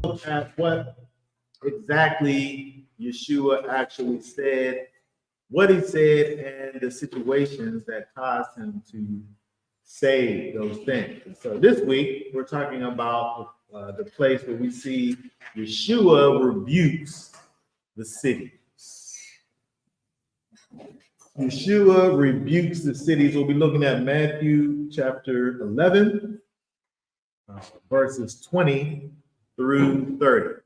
look at what exactly Yeshua actually said, what he said, and the situations that caused him to say those things. And so this week, we're talking about the place where we see Yeshua rebukes the cities. Yeshua rebukes the cities. We'll be looking at Matthew chapter 11, verses 20 through 30.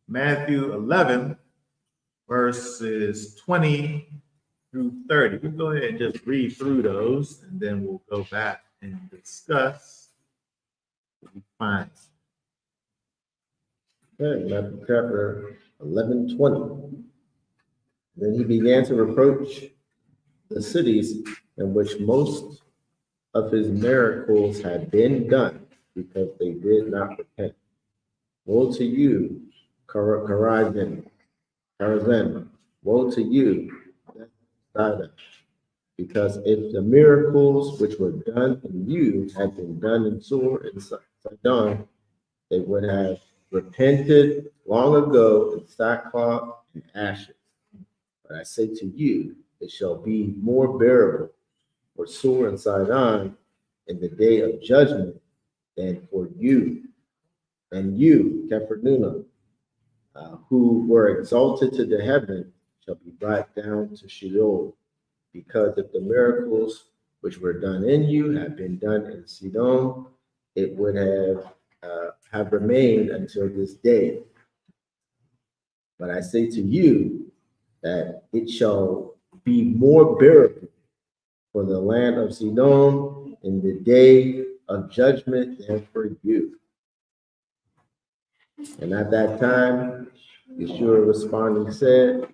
Matthew 11, verses 20 through 30. We'll go ahead and just read through those, and then we'll go back and discuss what we find. Okay, Matthew chapter 11:20. Then he began to reproach the cities in which most of his miracles had been done, because they did not repent. Woe to you, Chorazin! Woe to you, Bethsaida! Because if the miracles which were done in you had been done in Sur and Sidon, they would have repented long ago in sackcloth and ashes. But I say to you, it shall be more bearable for Sur and Sidon in the day of judgment than for you. And you, Capernaum, who were exalted to the heaven, shall be brought down to Sheol. Because if the miracles which were done in you had been done in Sidon, it would have remained until this day. But I say to you that it shall be more bearable for the land of Sidon in the day of judgment than for you. And at that time, Yeshua responding said,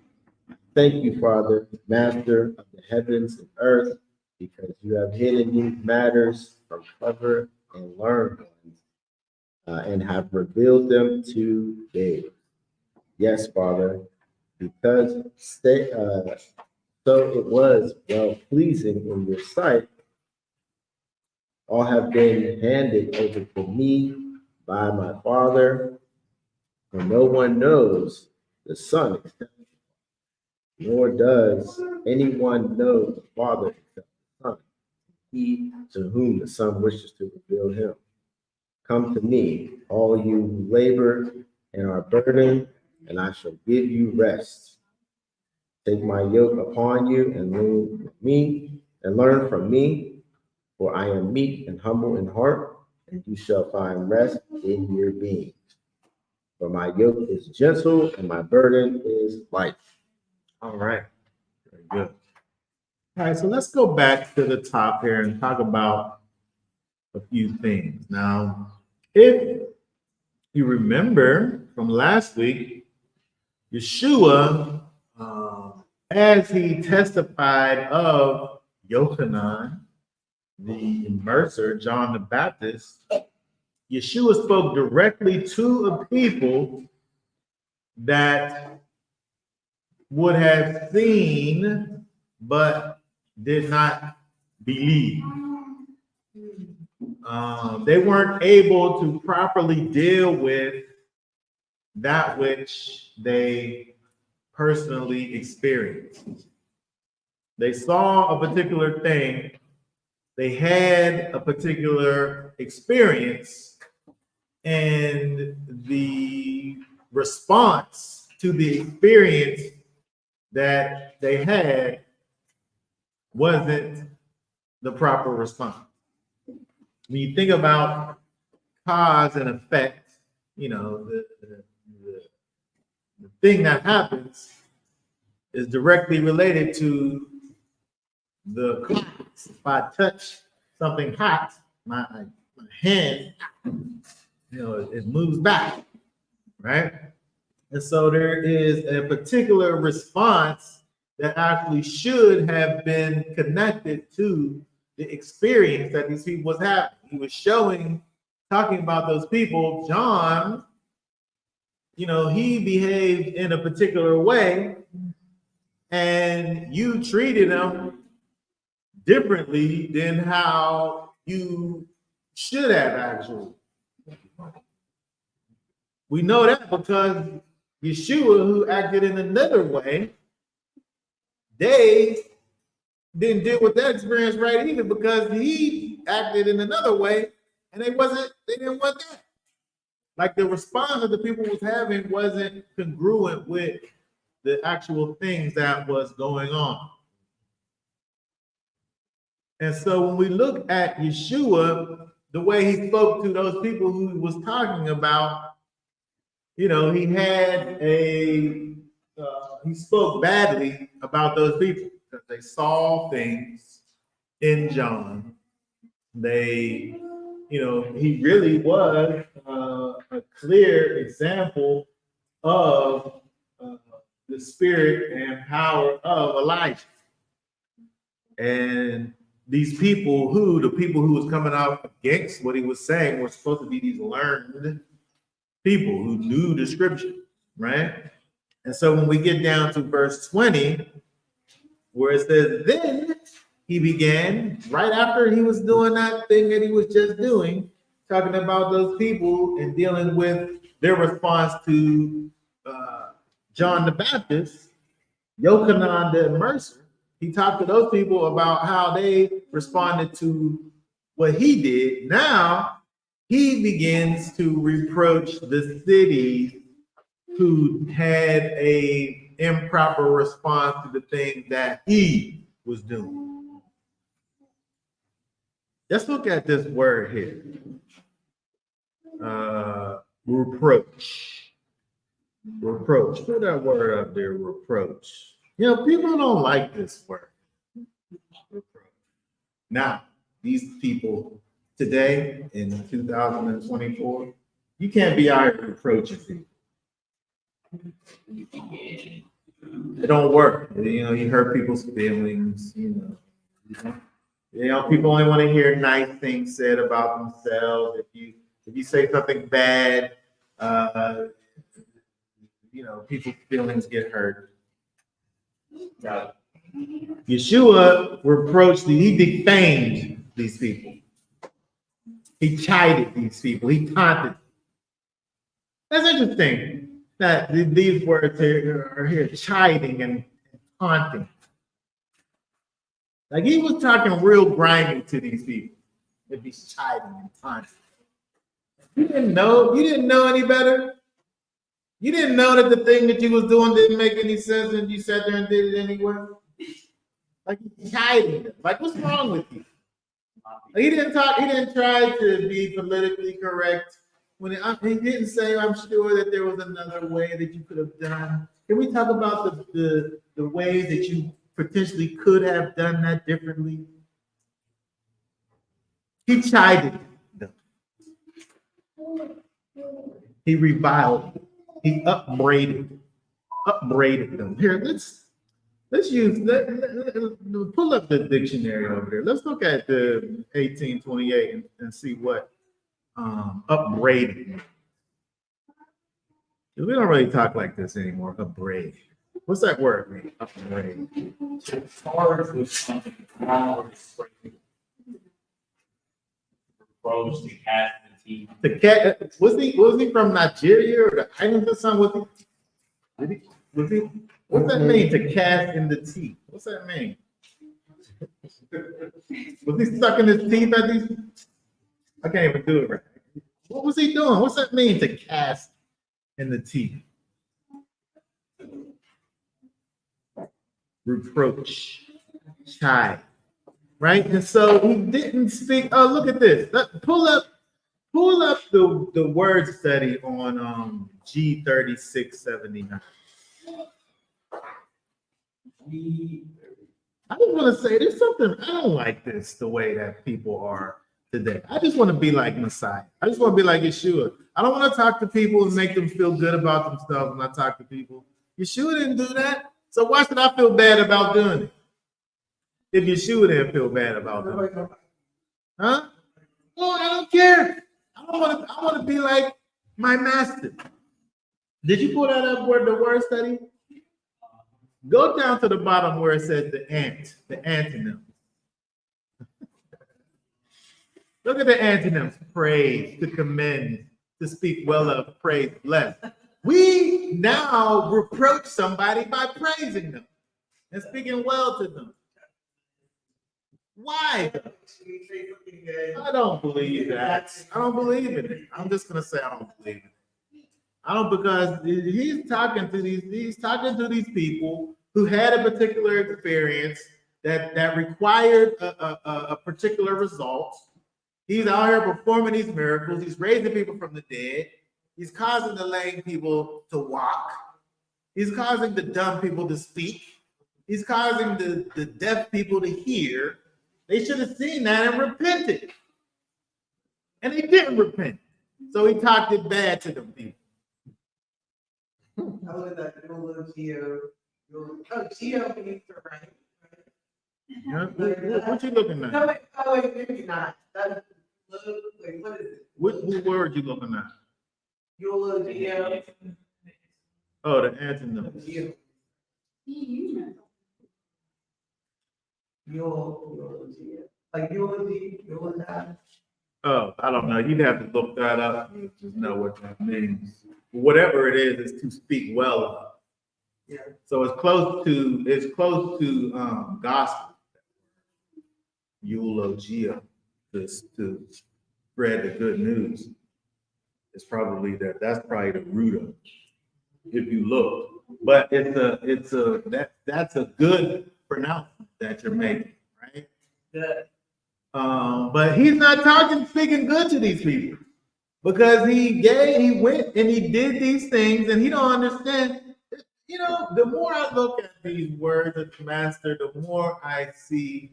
Thank you, Father, Master of the heavens and earth, because you have hidden these matters from clever and learned ones, and have revealed them to babes. Yes, Father, because so it was well pleasing in your sight. All have been handed over to me by my Father, and no one knows the Son except nor does anyone know the Father except the Son, he to whom the Son wishes to reveal him. Come to me, all you who labor and are burdened, and I shall give you rest. Take my yoke upon you and learn from me, for I am meek and humble in heart, and you shall find rest in your being. For my yoke is gentle and my burden is light. All right, very good. All right, so let's go back to the top here and talk about a few things. Now, if you remember from last week, Yeshua, as he testified of Yochanan, the immerser, John the Baptist, Yeshua spoke directly to a people that would have seen but did not believe. They weren't able to properly deal with that which they personally experienced. They saw a particular thing, they had a particular experience, and the response to the experience that they had wasn't the proper response. When you think about cause and effect, you know, the thing that happens is directly related to the cause. If I touch something hot, my hand, it moves back, right? And so there is a particular response that actually should have been connected to the experience that these people was having. He was talking about those people. John, he behaved in a particular way, and you treated him differently than how you should have actually. We know that because Yeshua, who acted in another way, they didn't deal with that experience right either, because he acted in another way and they didn't want that. Like the response that the people was having wasn't congruent with the actual things that was going on. And so when we look at Yeshua, the way he spoke to those people who he was talking about, he had he spoke badly about those people because they saw things in John. They, he really was a clear example of the spirit and power of Elijah. And these people the people who was coming out against what he was saying were supposed to be these learned people who knew the scripture, right? And so when we get down to verse 20, where it says, then he began, right after he was doing that thing that he was just doing, talking about those people and dealing with their response to John the Baptist, Yochanan the Immerser. He talked to those people about how they responded to what he did. Now he begins to reproach the cities who had a improper response to the thing that he was doing. Let's look at this word here. Reproach. Reproach. Put that word up there, reproach. People don't like this word. Reproach. Now, these people today in 2024, you can't be out here reproaching people. It don't work. You hurt people's feelings, people only want to hear nice things said about themselves. If you say something bad, people's feelings get hurt. Yeshua reproached, he defamed these people. He chided these people. He taunted. That's interesting that these words are here, chiding and taunting. Like he was talking real grimy to these people. If he's chiding and taunting. You didn't know any better. You didn't know that the thing that you was doing didn't make any sense, and you sat there and did it anyway. Like he's chiding them. Like, what's wrong with you? Like, he didn't try to be politically correct. When he didn't say, I'm sure that there was another way that you could have done. Can we talk about the ways that you potentially could have done that differently? He chided them. He reviled them. He upbraided them. Here, let's pull up the dictionary over there. Let's look at the 1828 and see what upbraiding. We don't really talk like this anymore. Upbraid. What's that word mean? Upbraid. To charge with something wrong or disgraceful. Reproach, to cast the teeth. The cat was he from Nigeria or the islands or something? Was he? What's that mean? To cast in the teeth. What's that mean? Was he sucking his teeth at these? I can't even do it right. What was he doing? What's that mean? To cast in the teeth. Reproach, chide, right? And so he didn't speak. Oh, look at this. Pull up the word study on G3679. I just want to say there's something I don't like this the way that people are today. I just want to be like Messiah. I just want to be like Yeshua. I don't want to talk to people and make them feel good about themselves when I talk to people. Yeshua didn't do that. So why should I feel bad about doing it? If Yeshua didn't feel bad about doing it. Huh? No, I don't care. I want to be like my master. Did you pull that up where the word study? Go down to the bottom where it says the antonym. Look at the antonyms: praise, to commend, to speak well of, praise, bless. We now reproach somebody by praising them and speaking well to them. Why? I don't believe that. I don't believe in it. I'm just gonna say I don't believe it. I don't, because he's talking to these people who had a particular experience that required a particular result. He's out here performing these miracles. He's raising people from the dead. He's causing the lame people to walk. He's causing the dumb people to speak. He's causing the deaf people to hear. They should have seen that and repented. And they didn't repent. So he talked it bad to them people. I was like, Geo means to write. Huh? What you looking at? No, wait, maybe not. That's, wait, what is it? What word you looking at? Eulogia. Oh, the antonym. Eulogia. Like eulogy, eulogize. Oh, I don't know. You'd have to look that up and just know what that means. Whatever it is to speak well of. Yeah. So it's close to gospel. Eulogia, to spread the good news. It's probably that's probably the root of it, if you look. But that's a good pronouncement that you're making, right? Good. But he's not speaking good to these people, because he went and he did these things, and he don't understand. You know, the more I look at these words of the Master, the more I see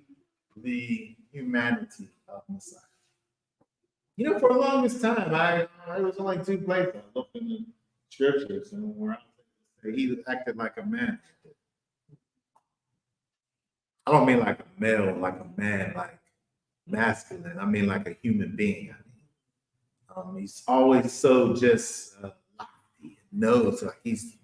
the humanity of Messiah. You know, for the longest time, I was in like two places. I looked in the scriptures and where he acted like a man. I don't mean like a male, like a man, like masculine. I mean like a human being. He's always so just lofty and knows, like he sees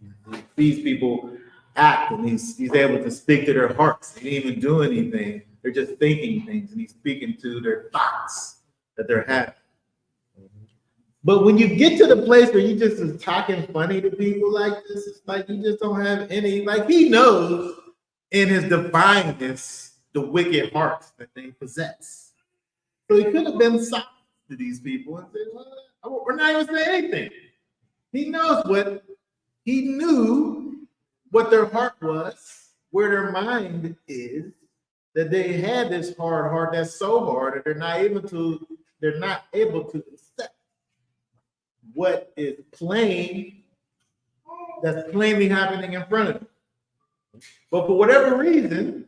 people act, and he's able to speak to their hearts. They didn't even do anything. They're just thinking things, and he's speaking to their thoughts that they're having. But when you get to the place where you just is talking funny to people like this, it's like you just don't have any, like he knows in his divineness the wicked hearts that they possess. So he could have been soft to these people and said, well, we're not even saying anything. He knew what their heart was, where their mind is, that they had this hard heart that's so hard that they're not able to accept what is that's plainly happening in front of them. But for whatever reason,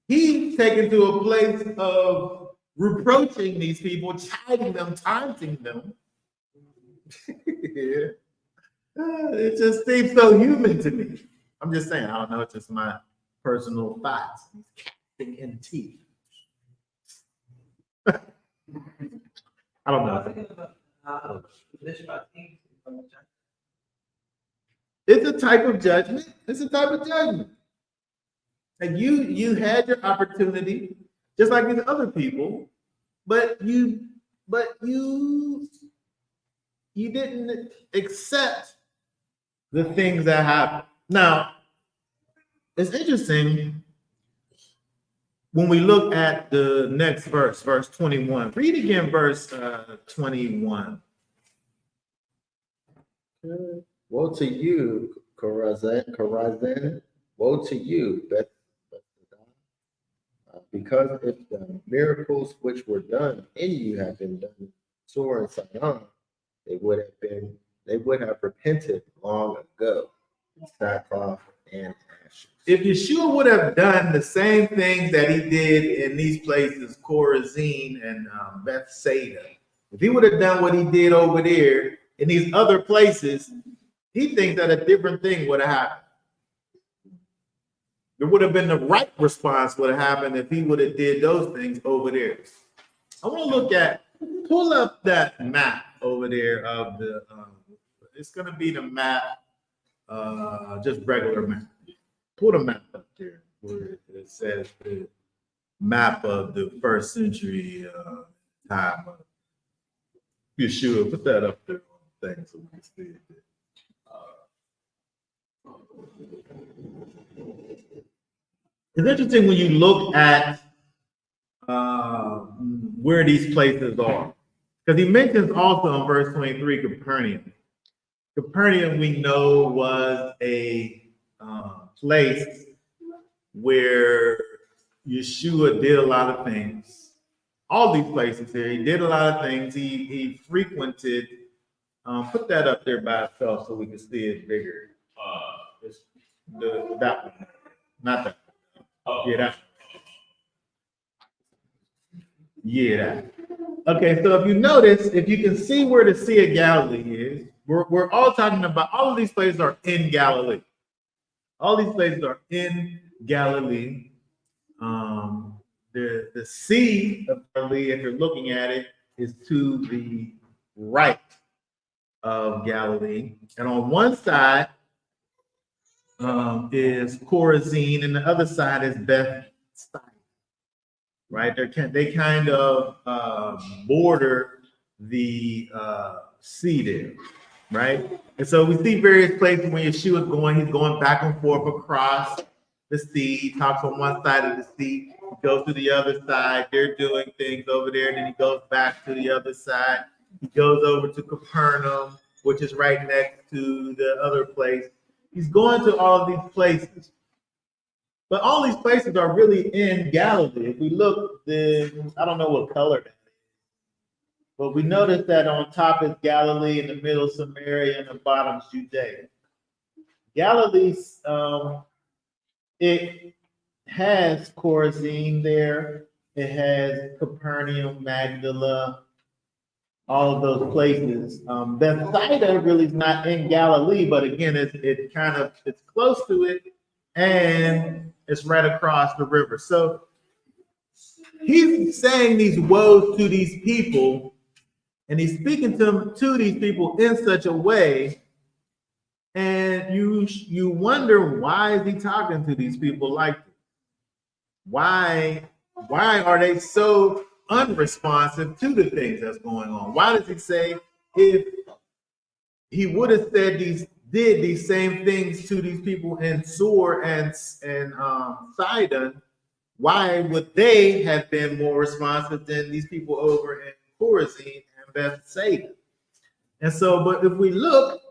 he's taken to a place of reproaching these people, chiding them, taunting them. Yeah. It just seems so human to me. I'm just saying, I don't know, it's just my personal thoughts. He's casting in teeth. I don't know. It's a type of judgment. It's a type of judgment. And you had your opportunity, just like these other people, but you didn't accept the things that happened. Now, it's interesting when we look at the next verse, verse 21. Read again verse 21. Woe to you, Chorazin. Woe to you, Bethsaida. Because if the miracles which were done in you had been done sore in Sidon, they would have repented long ago in sackcloth and ashes. If Yeshua would have done the same things that he did in these places, Chorazin and Bethsaida, if he would have done what he did over there in these other places, he thinks that a different thing would have happened. It would have been the right response would have happened if he would have did those things over there. I want to pull up that map over there of the, it's going to be the map, just regular map. Pull the map up there where it says the map of the first century time. Yeshua, put that up there on the thing so we can see it. It's interesting when you look at where these places are, because he mentions also in verse 23 Capernaum. Capernaum, we know, was a place where Yeshua did a lot of things. All these places here, he did a lot of things. He frequented. Put that up there by itself so we can see it bigger. That one, not that. Yeah, that. Yeah, that. Okay, so if you notice, if you can see where the Sea of Galilee is, we're all talking about, all of these places are in Galilee. All these places are in Galilee. The Sea of Galilee, if you're looking at it, is to the right of Galilee. And on one side is Chorazin, and the other side is Bethsaida. Right, they kind of border the sea there, right? And so we see various places when Yeshua is going, he's going back and forth across the sea. He talks on one side of the sea, he goes to the other side. They're doing things over there, and then he goes back to the other side. He goes over to Capernaum, which is right next to the other place. He's going to all of these places. But all these places are really in Galilee. If we look, I don't know what color that is, but we notice that on top is Galilee, in the middle Samaria, and the bottom is Judea. Galilee, it has Chorazin there. It has Capernaum, Magdala, all of those places. Bethsaida really is not in Galilee, but again, it's close to it, and it's right across the river. So he's saying these woes to these people, and he's speaking to these people in such a way, and you wonder, why is he talking to these people like this? Why are they so unresponsive to the things that's going on? Why does he say, if he would have said did these same things to these people in Sur and Sidon, why would they have been more responsive than these people over in Chorazin and Bethsaida? And so, but if we look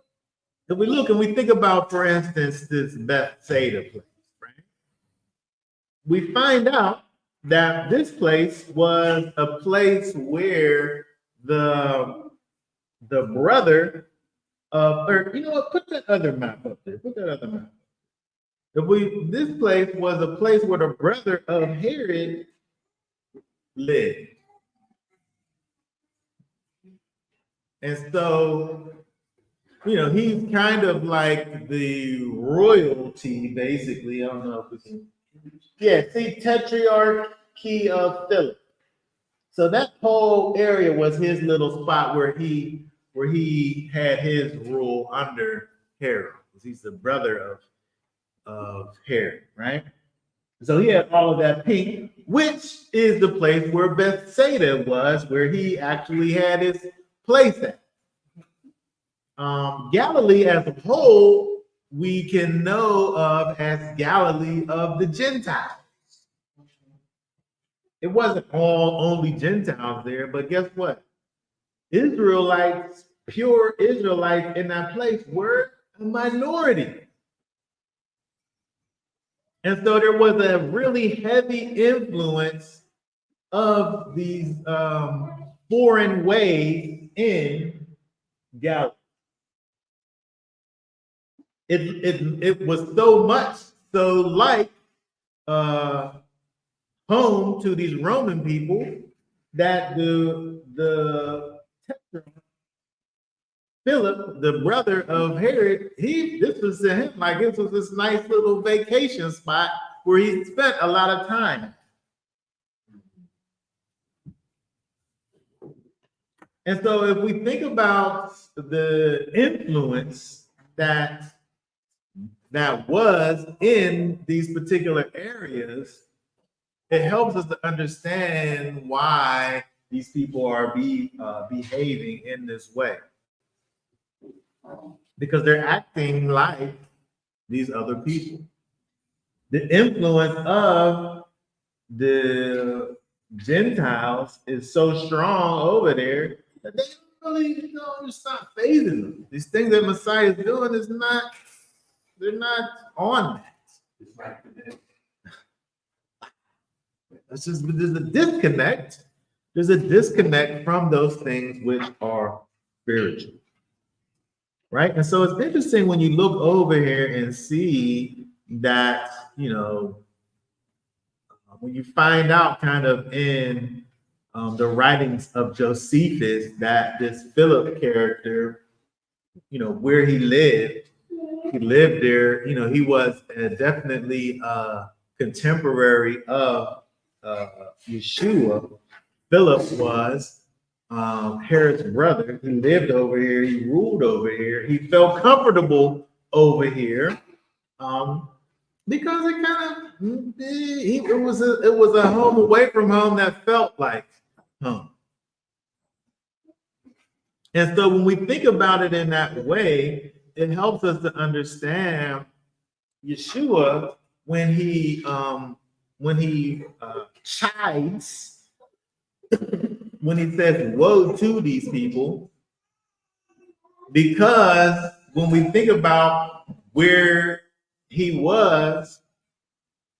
and we think about, for instance, this Bethsaida place, right? We find out that this place was a place where the brother or you know what? Put that other map up there. Put that other map. This place was a place where the brother of Herod lived, and so he's kind of like the royalty, basically. I don't know if we can. Yeah, see, Tetrarchy of Philip. So that whole area was his little spot where he had his rule under Herod, because he's the brother of Herod, right? So he had all of that pink, which is the place where Bethsaida was, where he actually had his place at. Galilee as a whole, we can know of as Galilee of the Gentiles. It wasn't only Gentiles there, but guess what? Israelites, pure Israelites in that place were a minority. And so there was a really heavy influence of these foreign ways in Galilee. It was so much so like home to these Roman people that the Philip, the brother of Herod, this was to him like this was this nice little vacation spot where he spent a lot of time. And so if we think about the influence that was in these particular areas, it helps us to understand why these people are behaving in this way, because they're acting like these other people. The influence of the Gentiles is so strong over there that they really, it's not phasing them. These things that Messiah is doing is not, they're not on that. It's just, there's a disconnect. There's a disconnect from those things which are spiritual. Right? And so it's interesting when you look over here and see that, when you find out kind of in the writings of Josephus that this Philip character, where he lived there, he was definitely a contemporary of Yeshua. Philip was Herod's brother. He lived over here. He ruled over here. He felt comfortable over here because it kind of it was a home away from home that felt like home. And so when we think about it in that way, it helps us to understand Yeshua when he chides, when he says woe to these people, because when we think about where he was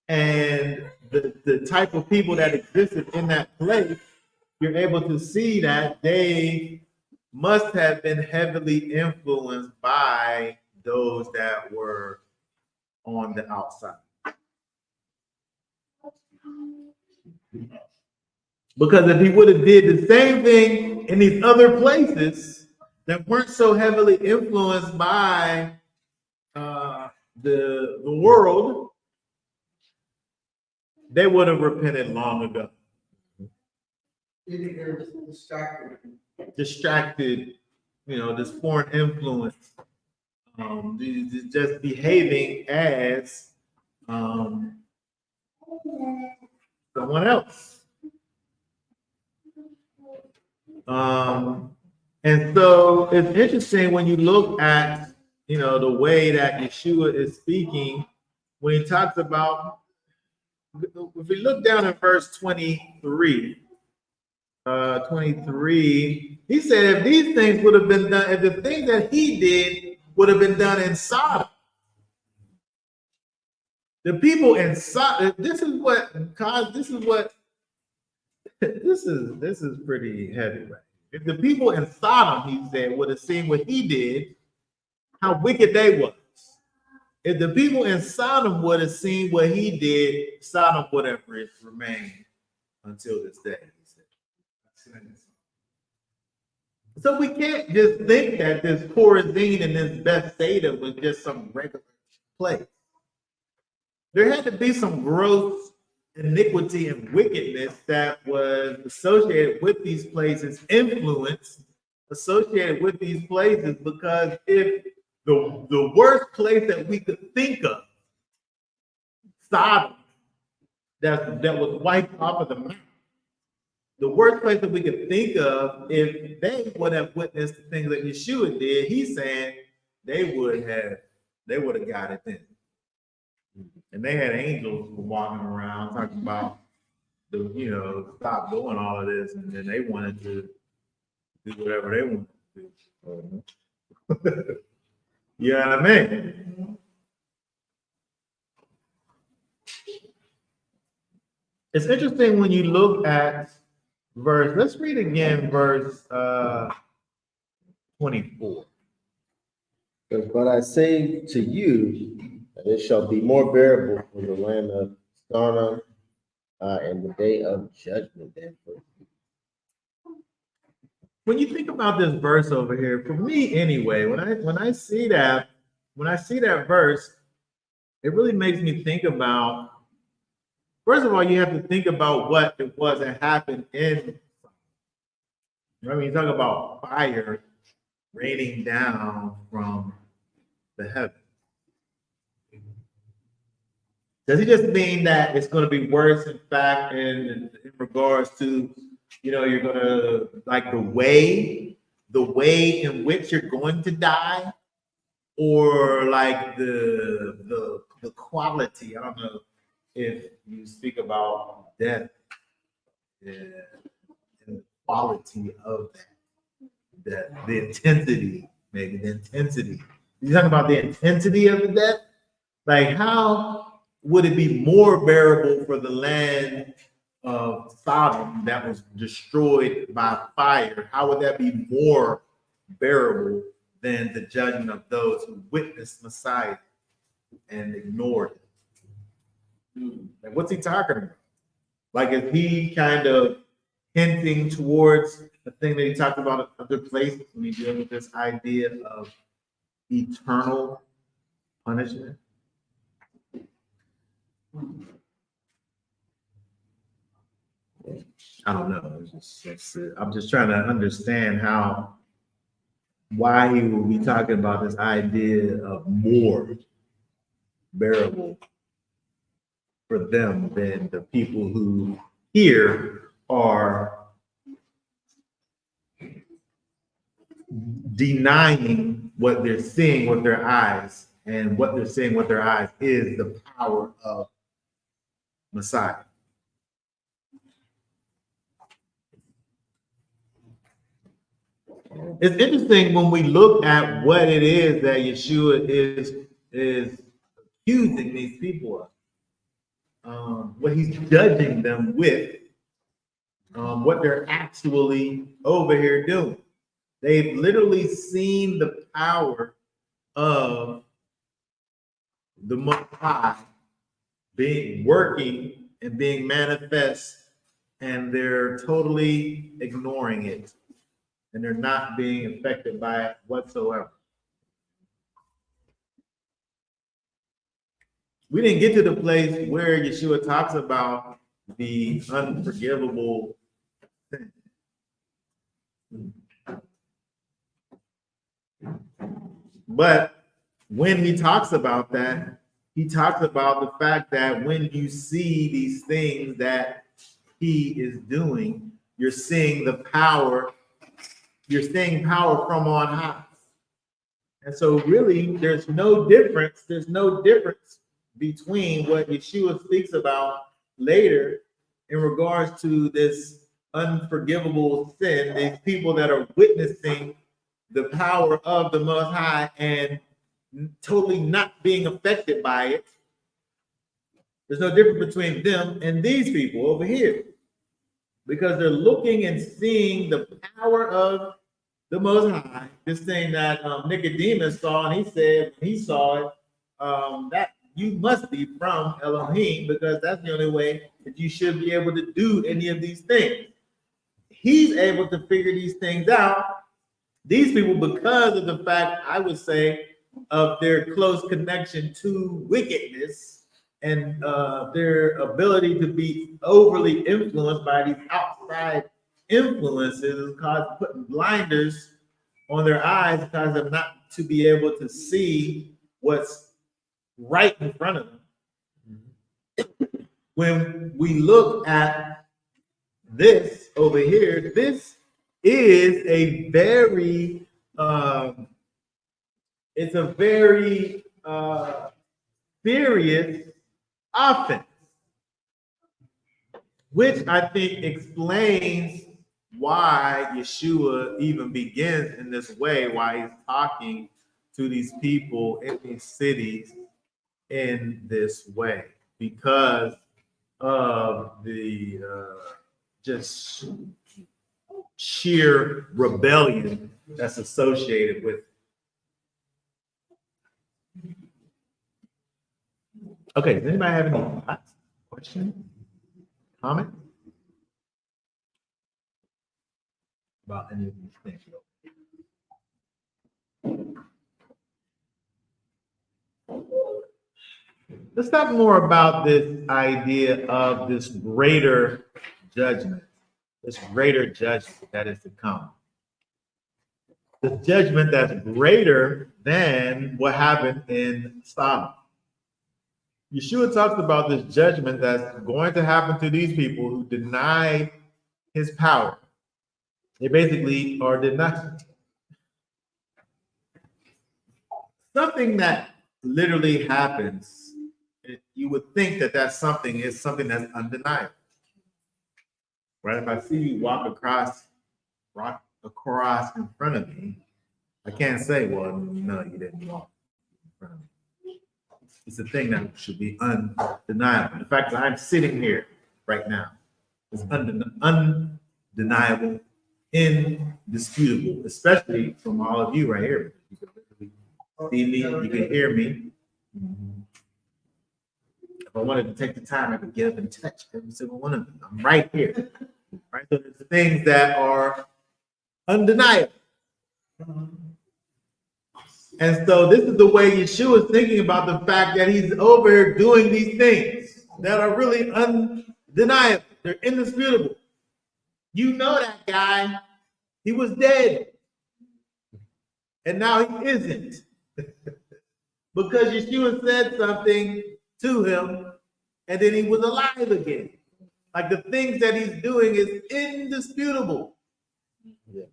and the type of people that existed in that place, you're able to see that they must have been heavily influenced by those that were on the outside. Because if he would have did the same thing in these other places that weren't so heavily influenced by the world, they would have repented long ago. Distracted, this foreign influence, just behaving as someone else. And so it's interesting when you look at, the way that Yeshua is speaking, when he talks about, if we look down in verse 23, he said if these things would have been done, if the things that he did would have been done in Sodom, the people in Sodom, this is pretty heavy, right? If the people in Sodom, he said, would have seen what he did, how wicked they was. If the people in Sodom would have seen what he did, Sodom would have remained until this day. So we can't just think that this Chorazin and this Bethsaida was just some regular place. There had to be some gross iniquity and wickedness that was associated with these places, influence associated with these places, because if the worst place that we could think of, Sodom, that was wiped off of the map, the worst place that we could think of, if they would have witnessed the things that Yeshua did, he's saying they would have got it then. And they had angels walking around talking about stop doing all of this, and then they wanted to do whatever they wanted to do. You know what I mean? It's interesting when you look at let's read again verse 24. But I say to you that it shall be more bearable for the land of Sodom in the day of judgment than for you. When you think about this verse over here, for me anyway, when I see that verse, it really makes me think about, first of all, you have to think about what it was that happened in. You talk about fire raining down from the heaven. Does he just mean that it's going to be worse, in fact, in regards to you're gonna like the way in which you're going to die, or like the quality. I don't know if you speak about death and the quality of that, the intensity, maybe the intensity. You talking about the intensity of the death? Like, how would it be more bearable for the land of Sodom that was destroyed by fire? How would that be more bearable than the judgment of those who witnessed Messiah and ignored it? Like, what's he talking about? Like, is he kind of hinting towards the thing that he talked about in other places when he deals with this idea of eternal punishment? I don't know. I'm just trying to understand why he will be talking about this idea of more bearable for them than the people who here are denying what they're seeing with their eyes, and what they're seeing with their eyes is the power of Messiah. It's interesting when we look at what it is that Yeshua is accusing these people of, what he's judging them with, what they're actually over here doing. They've literally seen the power of the Most High being working and being manifest, and they're totally ignoring it, and they're not being affected by it whatsoever. We didn't get to the place where Yeshua talks about the unforgivable sin. But when he talks about that, he talks about the fact that when you see these things that he is doing, you're seeing the power, you're seeing power from on high. And so really there's no difference between what Yeshua speaks about later in regards to this unforgivable sin, these people that are witnessing the power of the Most High and totally not being affected by it. There's no difference between them and these people over here, because they're looking and seeing the power of the Most High. This thing that Nicodemus saw, and he said when he saw it, that you must be from Elohim, because that's the only way that you should be able to do any of these things. He's able to figure these things out. These people, because of the fact, I would say, of their close connection to wickedness and their ability to be overly influenced by these outside influences, cause putting blinders on their eyes, cause them not to be able to see what's right in front of them. When we look at this over here, this is a very it's a very serious offense, which I think explains why Yeshua even begins in this way, why he's talking to these people in these cities in this way, because of the just sheer rebellion that's associated with it. Okay, does anybody have any thoughts, questions, comments about any of these things? Let's talk more about this idea of this greater judgment that is to come. The judgment that's greater than what happened in Sodom. Yeshua talks about this judgment that's going to happen to these people who denied his power. They basically are denying something that literally happens. You would think that that's something is something that's undeniable, right? If I see you walk across in front of me, I can't say, well, no, you didn't walk in front of me. It's a thing that should be undeniable. The fact that I'm sitting here right now is undeniable, indisputable, especially from all of you right here. You can see me, you can hear me. If I wanted to take the time, I could get up and touch every single one of them. I'm right here. Right? So there's things that are undeniable. And so this is the way Yeshua is thinking about the fact that he's over here doing these things that are really undeniable. They're indisputable. You know that guy, he was dead. And now he isn't. Because Yeshua said something to him, and then he was alive again. Like the things that he's doing is indisputable. Yeah.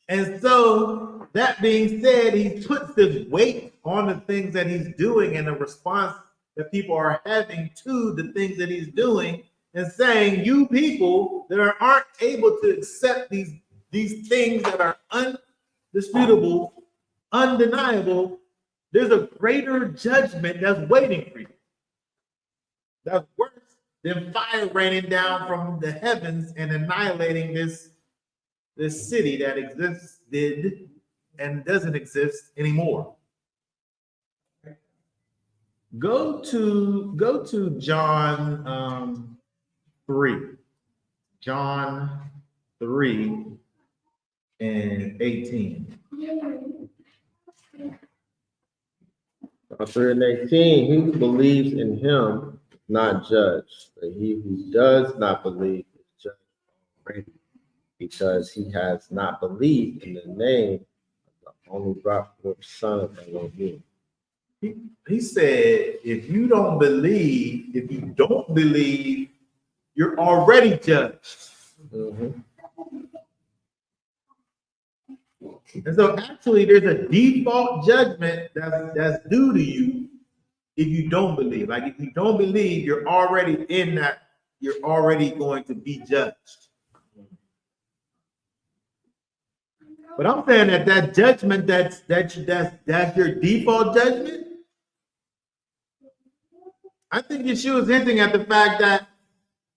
And so, that being said, he puts this weight on the things that he's doing and the response that people are having to the things that he's doing, and saying, you people that aren't able to accept these things that are undisputable, undeniable, there's a greater judgment that's waiting for you. That's worse than fire raining down from the heavens and annihilating this city that existed and doesn't exist anymore. Go to John 3. John 3 and 18. 3 and 18, he who believes in him is not judged, but he who does not believe is judged already, because he has not believed in the name of the only brought forth Son of Elohim. He said, if you don't believe, you're already judged. Mm-hmm. And so actually there's a default judgment that's due to you if you don't believe. Like if you don't believe, you're already going to be judged. But I'm saying that judgment that's your default judgment. I think Yeshua is hinting at the fact that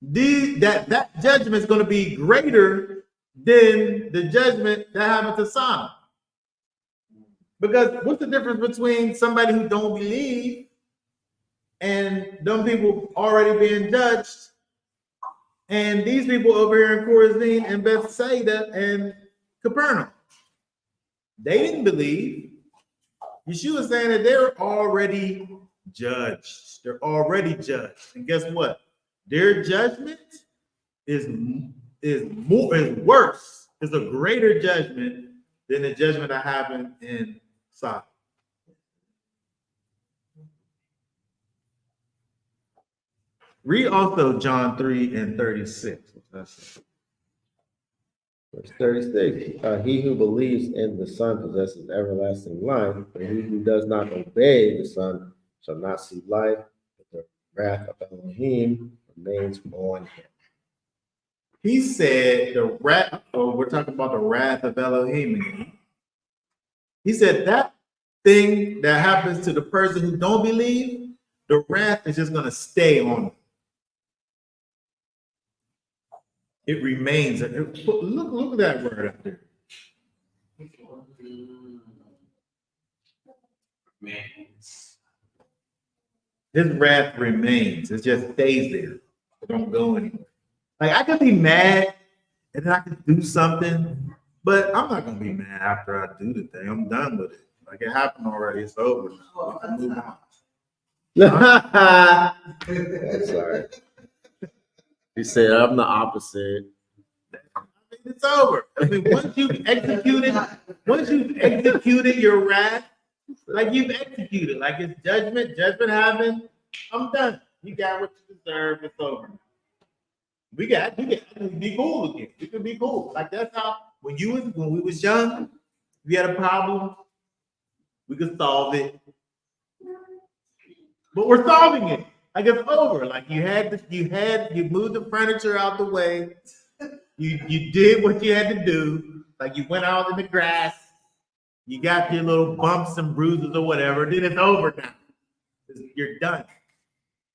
that judgment is going to be greater than the judgment that happened to Sodom. Because what's the difference between somebody who don't believe and them people already being judged and these people over here in Chorazin and Bethsaida and Capernaum? They didn't believe. Yeshua is saying that they're already judged. They're already judged. And guess what? Their judgment is worse, is a greater judgment than the judgment that happened in Sodom. Read also John 3 and 36. Verse 36, he who believes in the Son possesses everlasting life, but he who does not obey the Son shall not see life, but the wrath of Elohim remains on him. He said we're talking about the wrath of Elohim. He said that thing that happens to the person who don't believe, the wrath is just going to stay on them. It remains. Look at that word up there. His wrath remains. It just stays there. It don't go anywhere. Like I could be mad and then I could do something, but I'm not gonna be mad after I do the thing. I'm done with it. Like it happened already. It's over. We can move on. Sorry. He said, I'm the opposite. It's over. I mean, once you've executed your wrath, like you've executed, like it's judgment happened, I'm done. You got what you deserve, it's over. we can be cool again. We can be cool. Like that's how when we was young, we had a problem, we could solve it. But we're solving it. Like it's over. Like you moved the furniture out the way. You did what you had to do. Like you went out in the grass. You got your little bumps and bruises or whatever. Then it's over now. You're done.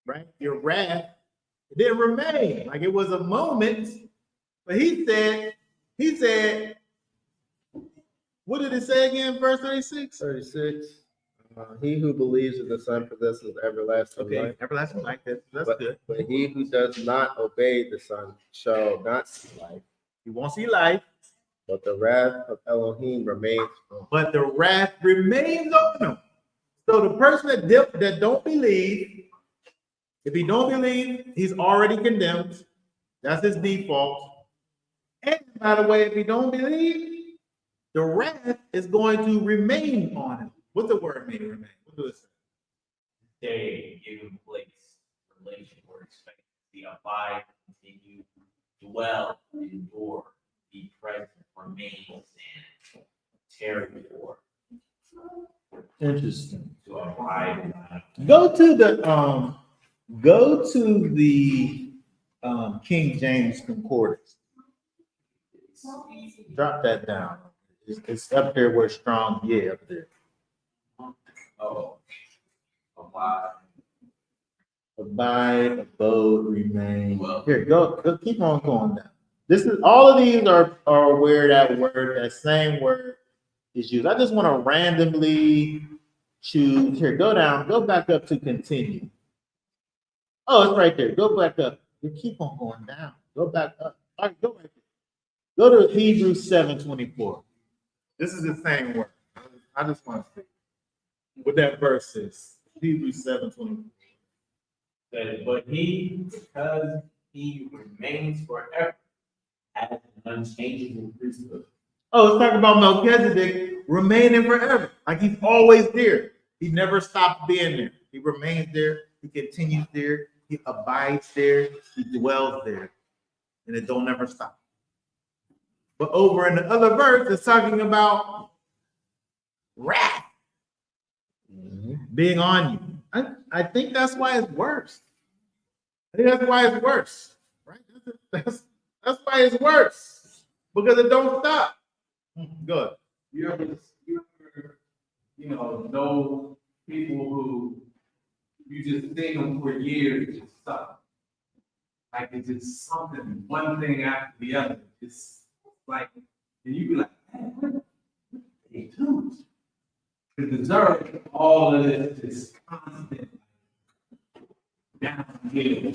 Right? Your wrath didn't remain. Like it was a moment. But he said, what did it say again, verse 36? 36. He who believes in the Son possesses everlasting Okay, life. everlasting life. That's But, good. but he who does not obey the Son shall not see life, You won't see life, but the wrath of Elohim remains on him. but the wrath remains on him. So the person that don't believe, if he don't believe, he's already condemned. That's his default. And by the way, if he don't believe, the wrath is going to remain on him. What's the word mean, remain? What does it say? Stay, given place, relation, or expectancy, abide, continue, dwell, endure, be present, remain, stand, tarry for, Interesting. to abide. Go to the King James Concordance. Drop that down. It's up there where strong, yeah, up there. Oh, abide. Abide, abode, remain. Here, go, keep on going down. This is all of these are where that same word is used. I just want to randomly choose. Here, go down, go back up to continue. Oh, it's right there. Go back up. You keep on going down. Go back up. All right, go right there. Go to Hebrews 7:24. This is the same word. I just want to see what that verse is. Hebrews 7:24. Says, but he, because he remains forever, has an unchangeable priesthood. Oh, it's talking about Melchizedek remaining forever. Like he's always there. He never stopped being there. He remains there. He continues there. He abides there. He dwells there. And it don't never stop. But over in the other verse, it's talking about wrath being on you. I think that's why it's worse. I think that's why it's worse. Right? That's why it's worse. Because it don't stop. Good. You ever, know people who you just sing them for years, just stop. Like it's just something, one thing after the other. It's like, and you be like, man, what they do? To deserve all of this constant downhill,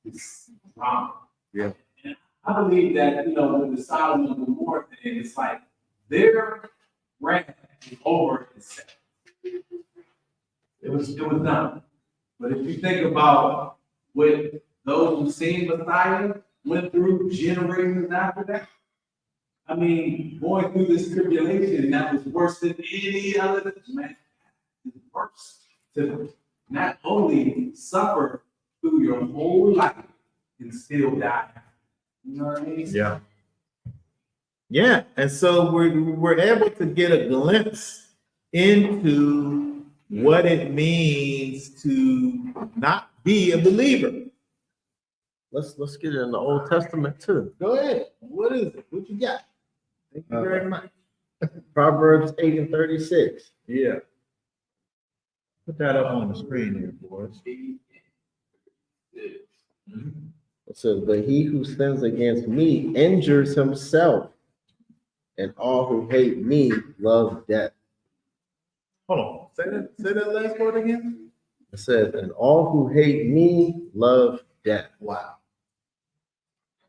this drama. Yeah. And I believe that, with the Solomon and Gomorrah thing, it's like their wrath is over itself. It was done. But if you think about what those who seen Messiah went through generations after that, I mean, going through this tribulation that was worse than any other man. It's worse to not only suffer through your whole life and still die. You know what I mean? Yeah. Yeah. And so we're able to get a glimpse into what it means to not be a believer. Let's get it in the Old Testament too. Go ahead. What is it? What you got? Thank you very much. Proverbs 8:36. Yeah. Put that up on the screen here for us. It says, but he who sins against me injures himself, and all who hate me love death. Hold on. Say that last word again. It says, and all who hate me love death. Wow.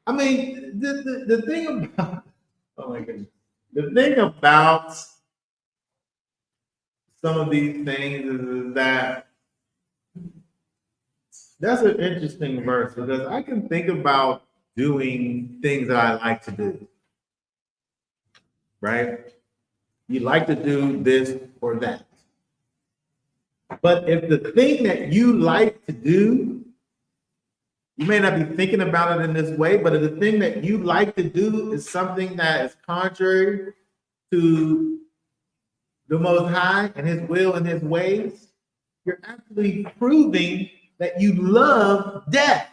I mean, the thing about, oh my goodness, the thing about some of these things is that that's an interesting verse because I can think about doing things that I like to do. Right? You like to do this or that. But if the thing that you like to do, You may not be thinking about it in this way, but if the thing that you like to do is something that is contrary to the Most High and His will and His ways, you're actually proving that you love death.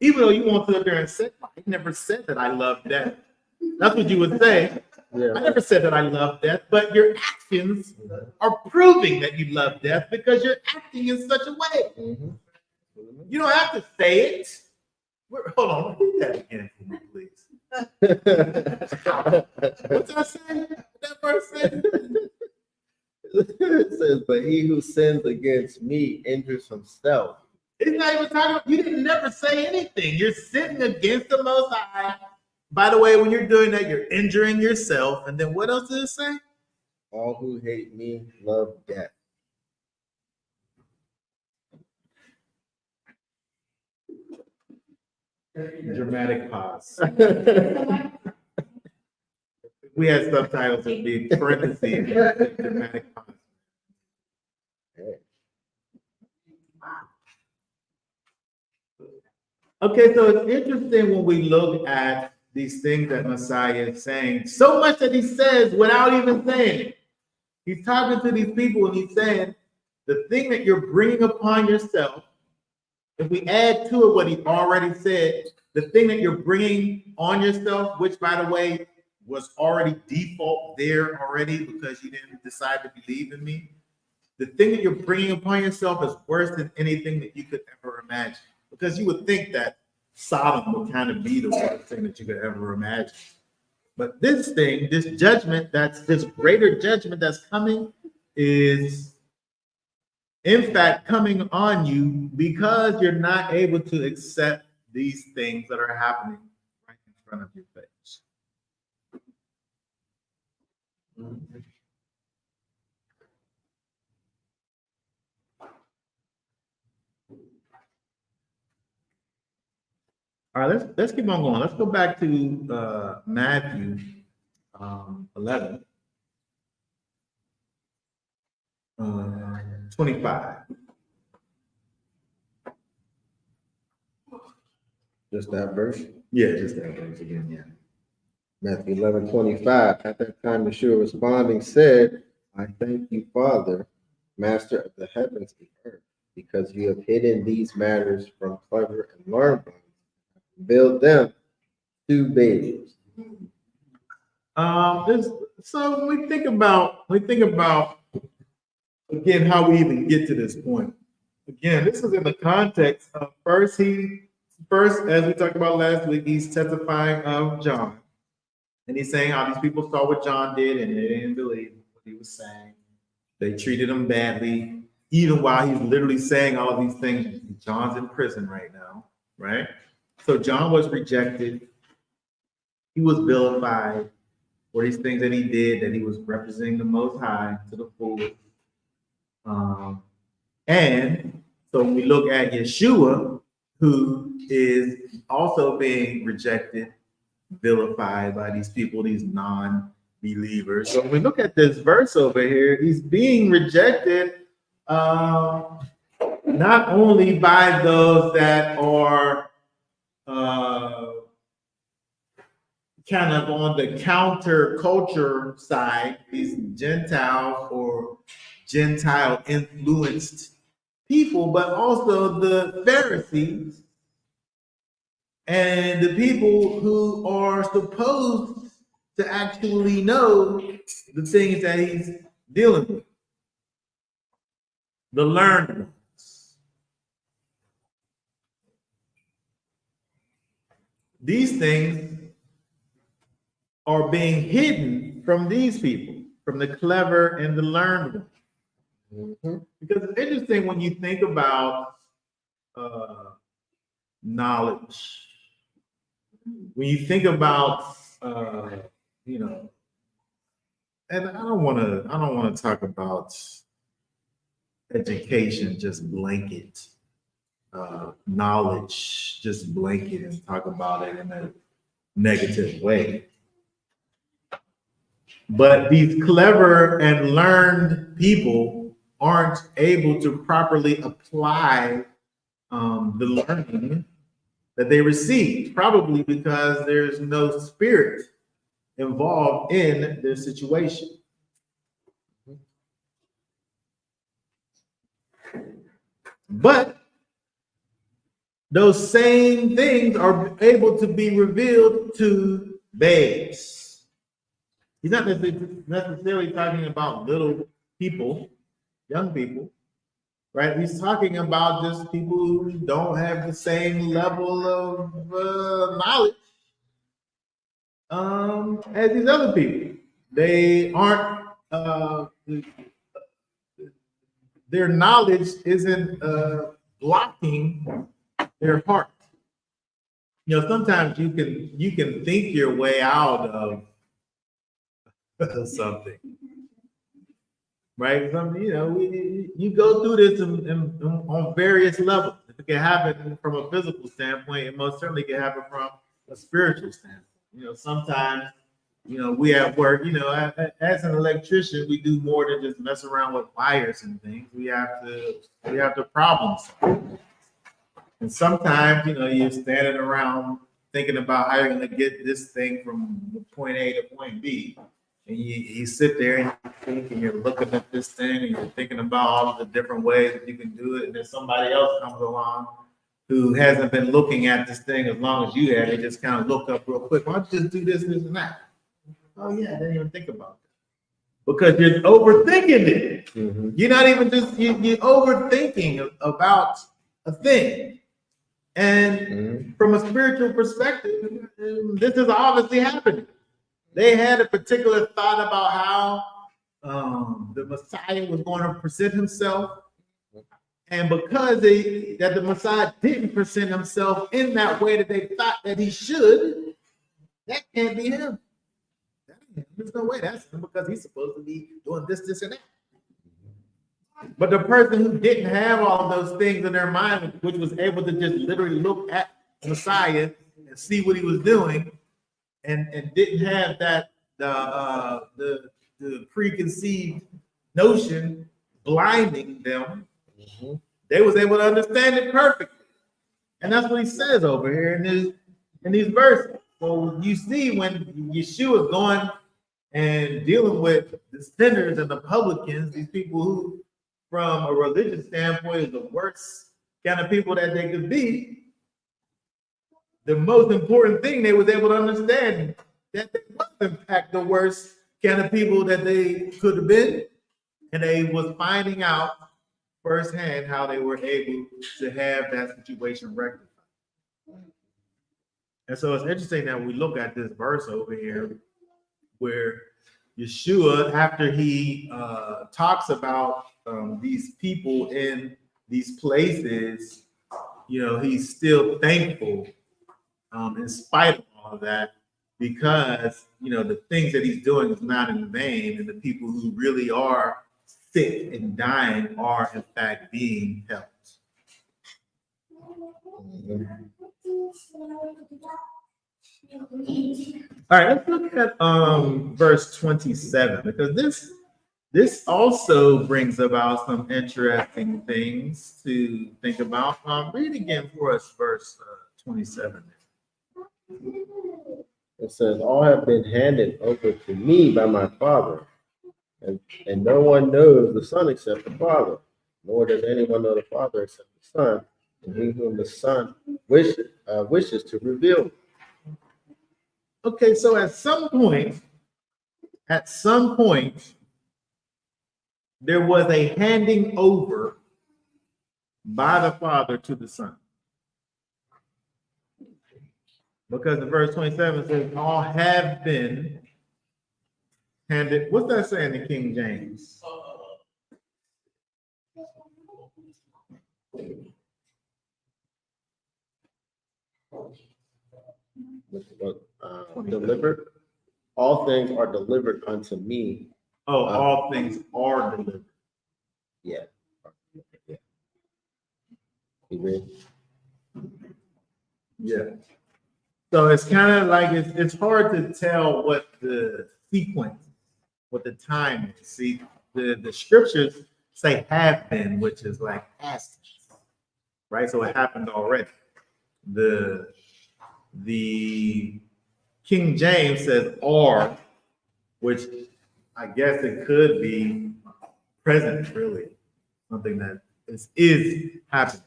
Even though you won't sit up there and say, I never said that I love death. That's what you would say. Yeah. I never said that I love death, but your actions are proving that you love death because you're acting in such a way. Mhm. You don't have to say it. Hold on, repeat that again for me, please. What's that say? That verse say? It says, but he who sins against me injures himself. It's not even talking about, you didn't never say anything. You're sitting against the Most High. By the way, when you're doing that, you're injuring yourself. And then what else does it say? All who hate me love death. Dramatic pause. We had subtitles in the parentheses. Dramatic pause. Okay, so it's interesting when we look at these things that Messiah is saying, so much that he says without even saying it. He's talking to these people and he's saying, the thing that you're bringing upon yourself, if we add to it what he already said, the thing that you're bringing on yourself, which by the way, was already default there already because you didn't decide to believe in me. The thing that you're bringing upon yourself is worse than anything that you could ever imagine. Because you would think that Sodom would kind of be the worst thing that you could ever imagine. But this thing, this judgment, this greater judgment that's coming is in fact coming on you because you're not able to accept these things that are happening right in front of your face. All right, let's keep on going. Let's go back to Matthew 11, 25. Just that verse. Yeah, just that verse again. Yeah. Matthew 11:25. At that time, Yeshua responding said, I thank you, Father, Master of the heavens and earth, because you have hidden these matters from clever and learned ones. Build them to babes. So when we think about again how we even get to this point. Again, this is in the context of first, as we talked about last week, he's testifying of John. And he's saying how these people saw what John did and they didn't believe what he was saying. They treated him badly, even while he's literally saying all these things. John's in prison right now, right? So John was rejected. He was vilified for these things that he did, that he was representing the Most High to the fullest. And so when we look at Yeshua, who is also being rejected, vilified by these people, these non-believers. So when we look at this verse over here, he's being rejected not only by those that are kind of on the counter-culture side, these Gentiles or Gentile influenced people, but also the Pharisees and the people who are supposed to actually know the things that he's dealing with, the learned ones. These things are being hidden from these people, from the clever and the learned ones. Mm-hmm. Because it's interesting when you think about knowledge, when you think about and I don't want to talk about education, just blanket knowledge, just blanket and talk about it in a negative way. But these clever and learned people aren't able to properly apply the learning that they received, probably because there's no spirit involved in their situation. But those same things are able to be revealed to babes. He's not necessarily talking about little people, young people, right? He's talking about just people who don't have the same level of knowledge as these other people. They aren't, their knowledge isn't blocking their heart. You know, sometimes you can think your way out of something, right? Something, you know, you go through this on various levels. It can happen from a physical standpoint, it most certainly can happen from a spiritual standpoint. You know, sometimes, you know, we at work, you know, as an electrician, we do more than just mess around with wires and things. We have to problem solve. And sometimes, you know, you're standing around thinking about how you're going to get this thing from point A to point B. And you sit there and you think, and you're looking at this thing and you're thinking about all of the different ways that you can do it. And then somebody else comes along who hasn't been looking at this thing as long as you have. They just kind of look up real quick. Why don't you just do this, this, and that? Oh, yeah, I didn't even think about that. Because you're overthinking it. Mm-hmm. You're not even just, you're overthinking about a thing. And from a spiritual perspective, this is obviously happening. They had a particular thought about how the Messiah was going to present himself. And because the Messiah didn't present himself in that way that they thought that he should, that can't be him. There's no way that's him because he's supposed to be doing this, this, and that. But the person who didn't have all of those things in their mind, which was able to just literally look at Messiah and see what he was doing, and didn't have that the preconceived notion blinding them, they was able to understand it perfectly. And that's what he says over here in these verses. So you see when Yeshua is going and dealing with the sinners and the publicans, these people who, from a religious standpoint, is the worst kind of people that they could be. The most important thing they was able to understand that they was in fact the worst kind of people that they could have been, and they was finding out firsthand how they were able to have that situation rectified. And so it's interesting that we look at this verse over here where Yeshua, after he talks about these people in these places, you know, he's still thankful in spite of all of that, because, you know, the things that he's doing is not in vain, and the people who really are sick and dying are in fact being helped. All right, let's look at verse 27, because this also brings about some interesting things to think about. Read again for us, verse 27. It says, all have been handed over to me by my Father, and no one knows the Son except the Father, nor does anyone know the Father except the Son, and he whom the Son wishes to reveal. Okay, so at some point, there was a handing over by the Father to the Son. Because in verse 27 says, all have been handed. What's that saying in King James? Delivered. All things are delivered unto me. Oh, all things are delivered. Yeah. You read? Yeah. So it's kind of like it's hard to tell what the sequence, what the time is. See, the scriptures say have been, which is like past tense, right? So it happened already. The King James says "are," which I guess it could be present, really, something that is happening.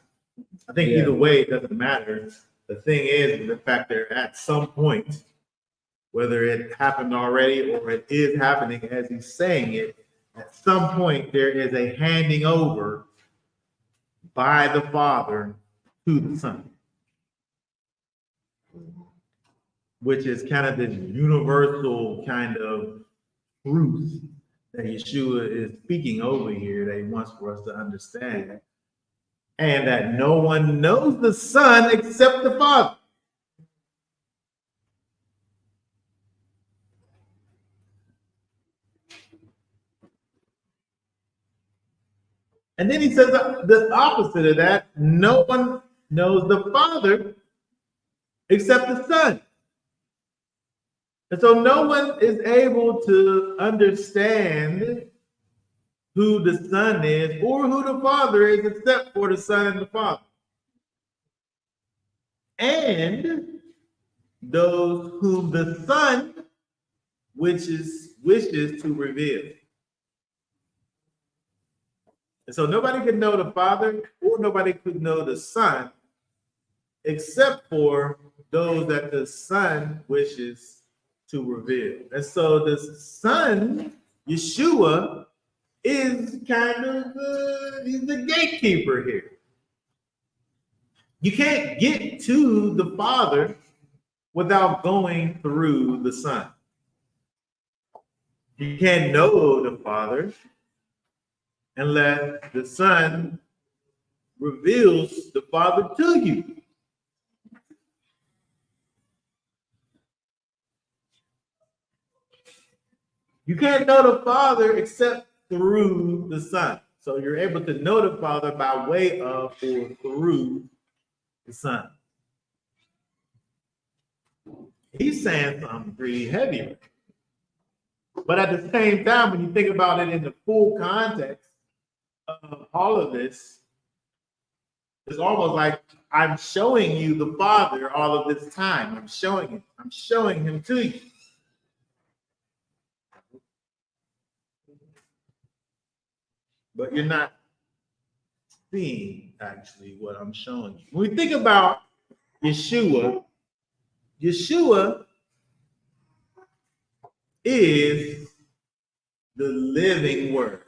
I think Yeah. either way, it doesn't matter. The thing is the fact that at some point, whether it happened already or it is happening as he's saying it, at some point there is a handing over by the Father to the Son, which is kind of this universal kind of truth that Yeshua is speaking over here that he wants for us to understand. And that no one knows the Son except the Father. And then he says the opposite of that, no one knows the Father except the Son. And so no one is able to understand who the Son is or who the Father is except for the Son and the Father. And those whom the Son wishes to reveal. And so nobody could know the Father or nobody could know the Son except for those that the Son wishes to reveal. And so the Son, Yeshua, is kind of he's the gatekeeper here. You can't get to the Father without going through the Son. You can't know the Father unless the Son reveals the Father to you. You can't know the Father except through the Son. So you're able to know the Father by way of or through the Son. He's saying something pretty heavy. But at the same time, when you think about it in the full context of all of this, it's almost like I'm showing you the Father all of this time. I'm showing him to you. But you're not seeing actually what I'm showing you. When we think about Yeshua is the living word.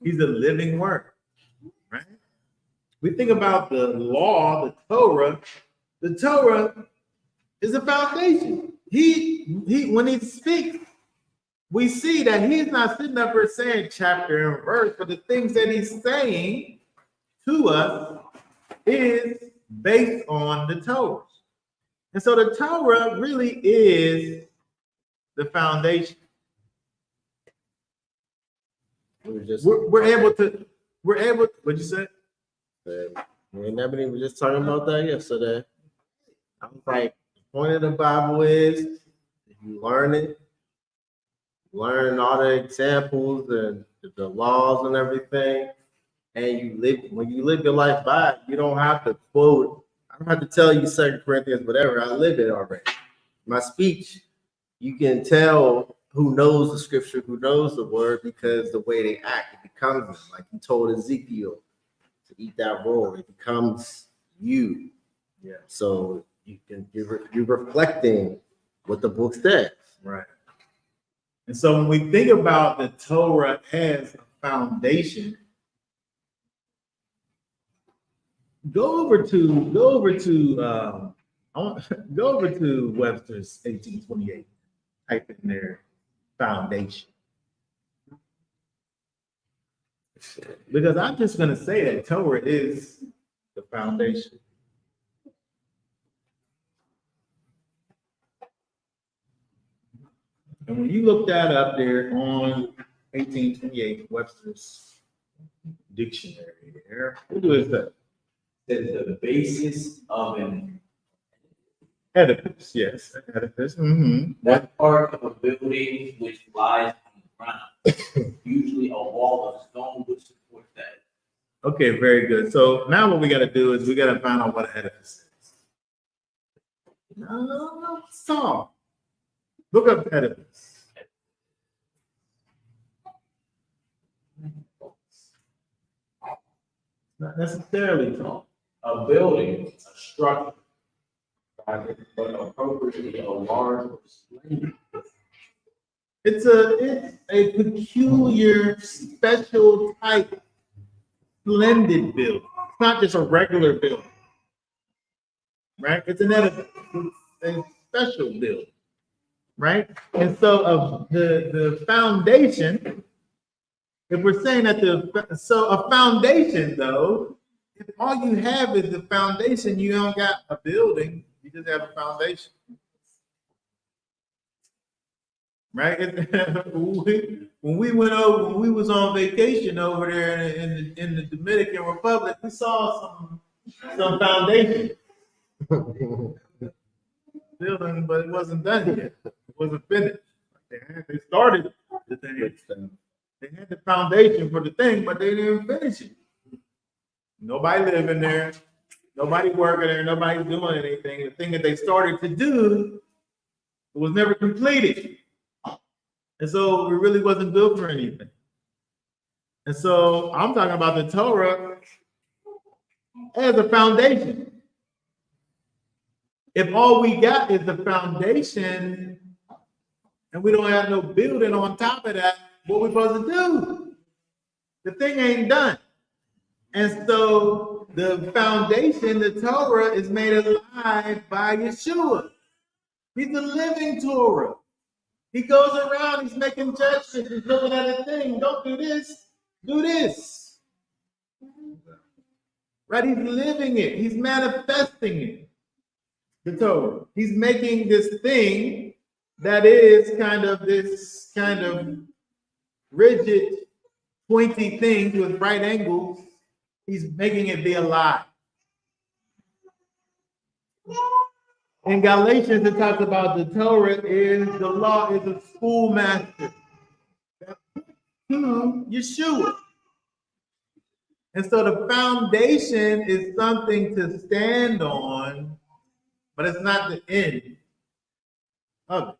He's a living word, right? We think about the law, the Torah. The Torah is a foundation. He when he speaks, we see that he's not sitting up here saying chapter and verse, but the things that he's saying to us is based on the Torah. And so the Torah really is the foundation. We're able to, what'd you say? Me and Ebony were just talking about that yesterday. I was like, the point of the Bible is if you learn it, learn all the examples and the laws and everything, and you live when you live your life by it, you don't have to quote. I don't have to tell you 2 Corinthians, whatever. I live it already. My speech, you can tell who knows the scripture, who knows the word, because the way they act, it becomes them. Like he told Ezekiel to eat that roll, it becomes you. Yeah. So you're reflecting what the book says. Right. And so when we think about the Torah as a foundation, go over to Webster's 1828. Type in there foundation. Because I'm just going to say that Torah is the foundation. And when you look that up there on 1828 Webster's dictionary there, what is that? That is the basis of an Edifice, yes, edifice. Mm-hmm. that part of a building which lies on the ground, usually a wall of stone which supports that Okay, very good. So now what we got to do is we got to find out what an edifice is. So look up edifice. Not necessarily tall. A building, a structure, but appropriately a large or splendid. It's a peculiar, special type, splendid building. It's not just a regular building, right? It's an edifice. It's a special building, right? And so of the foundation, if we're saying that a foundation though, if all you have is the foundation, you don't got a building, you just have a foundation. Right? When we was on vacation over there in the Dominican Republic, we saw some foundation building, but it wasn't done yet. It wasn't finished. They started the thing. They had the foundation for the thing, but they didn't finish it. Nobody living there, nobody working there, nobody doing anything. The thing that they started to do was never completed. And so it really wasn't built for anything. And so I'm talking about the Torah as a foundation. If all we got is the foundation and we don't have no building on top of that, what we supposed to do? The thing ain't done. And so the foundation, the Torah, is made alive by Yeshua. He's the living Torah. He goes around, he's making judgments, he's looking at a thing. Don't do this, do this. Right? He's living it, he's manifesting it. The Torah. He's making this thing that is kind of this kind of rigid, pointy thing with right angles. He's making it be alive. In Galatians, it talks about the Torah is the law is a schoolmaster to Yeshua. And so the foundation is something to stand on, but it's not the end of it.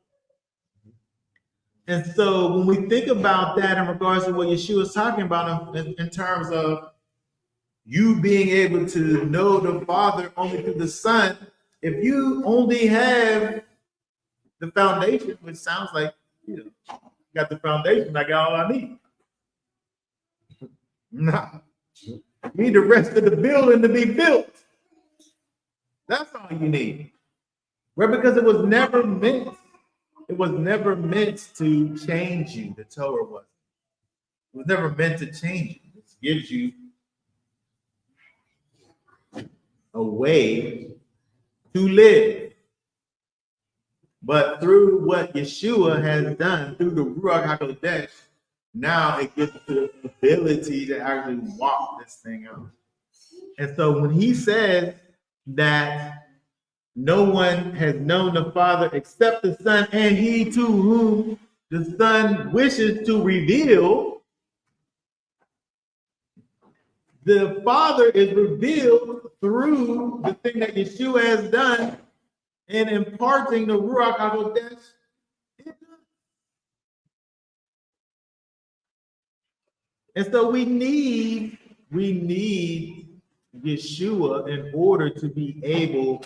And so when we think about that in regards to what Yeshua is talking about in terms of you being able to know the Father only through the Son, if you only have the foundation, which sounds like you got the foundation, I got all I need. Nah. You need the rest of the building to be built. That's all you need. Well, because it was never meant to change you. The Torah was. It was never meant to change you. It gives you a way to live. But through what Yeshua has done, through the Ruach HaKodesh, now it gives you the ability to actually walk this thing out. And so when he says that no one has known the Father except the Son, and he to whom the Son wishes to reveal, the Father is revealed through the thing that Yeshua has done in imparting the Ruach HaKodesh. And so we need Yeshua in order to be able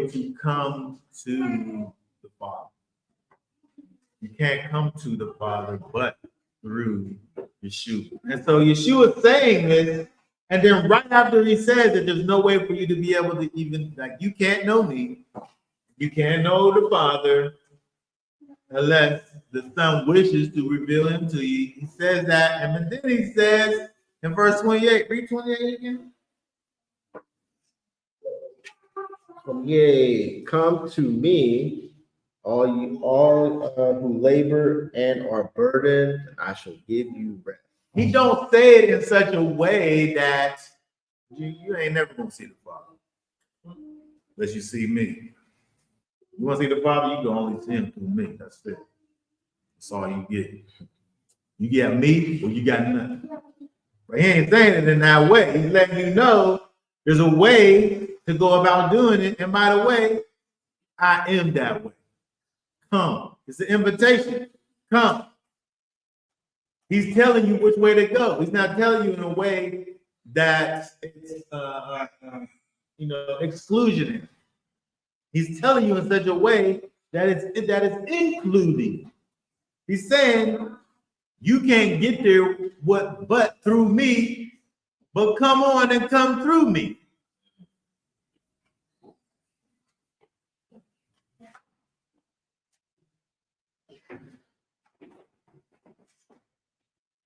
to come to the Father. You can't come to the Father but through Yeshua. And so Yeshua is saying this, and then right after he says that there's no way for you to be able to even, like, you can't know me, you can't know the Father unless the Son wishes to reveal him to you. He says that, and then he says in verse 28, read 28 again. Yea, come to me, all who labor and are burdened, I shall give you rest. He don't say it in such a way that you ain't never gonna see the Father unless you see me. You want to see the Father, you can only see him through me. That's it. That's all you get. You got me or you got nothing. Right? But he ain't saying it in that way. He's letting you know there's a way to go about doing it. And by the way, I am that way. Come. It's an invitation. Come. He's telling you which way to go. He's not telling you in a way that it's exclusionary. He's telling you in such a way that it's including. He's saying you can't get there but through me, but come on and come through me.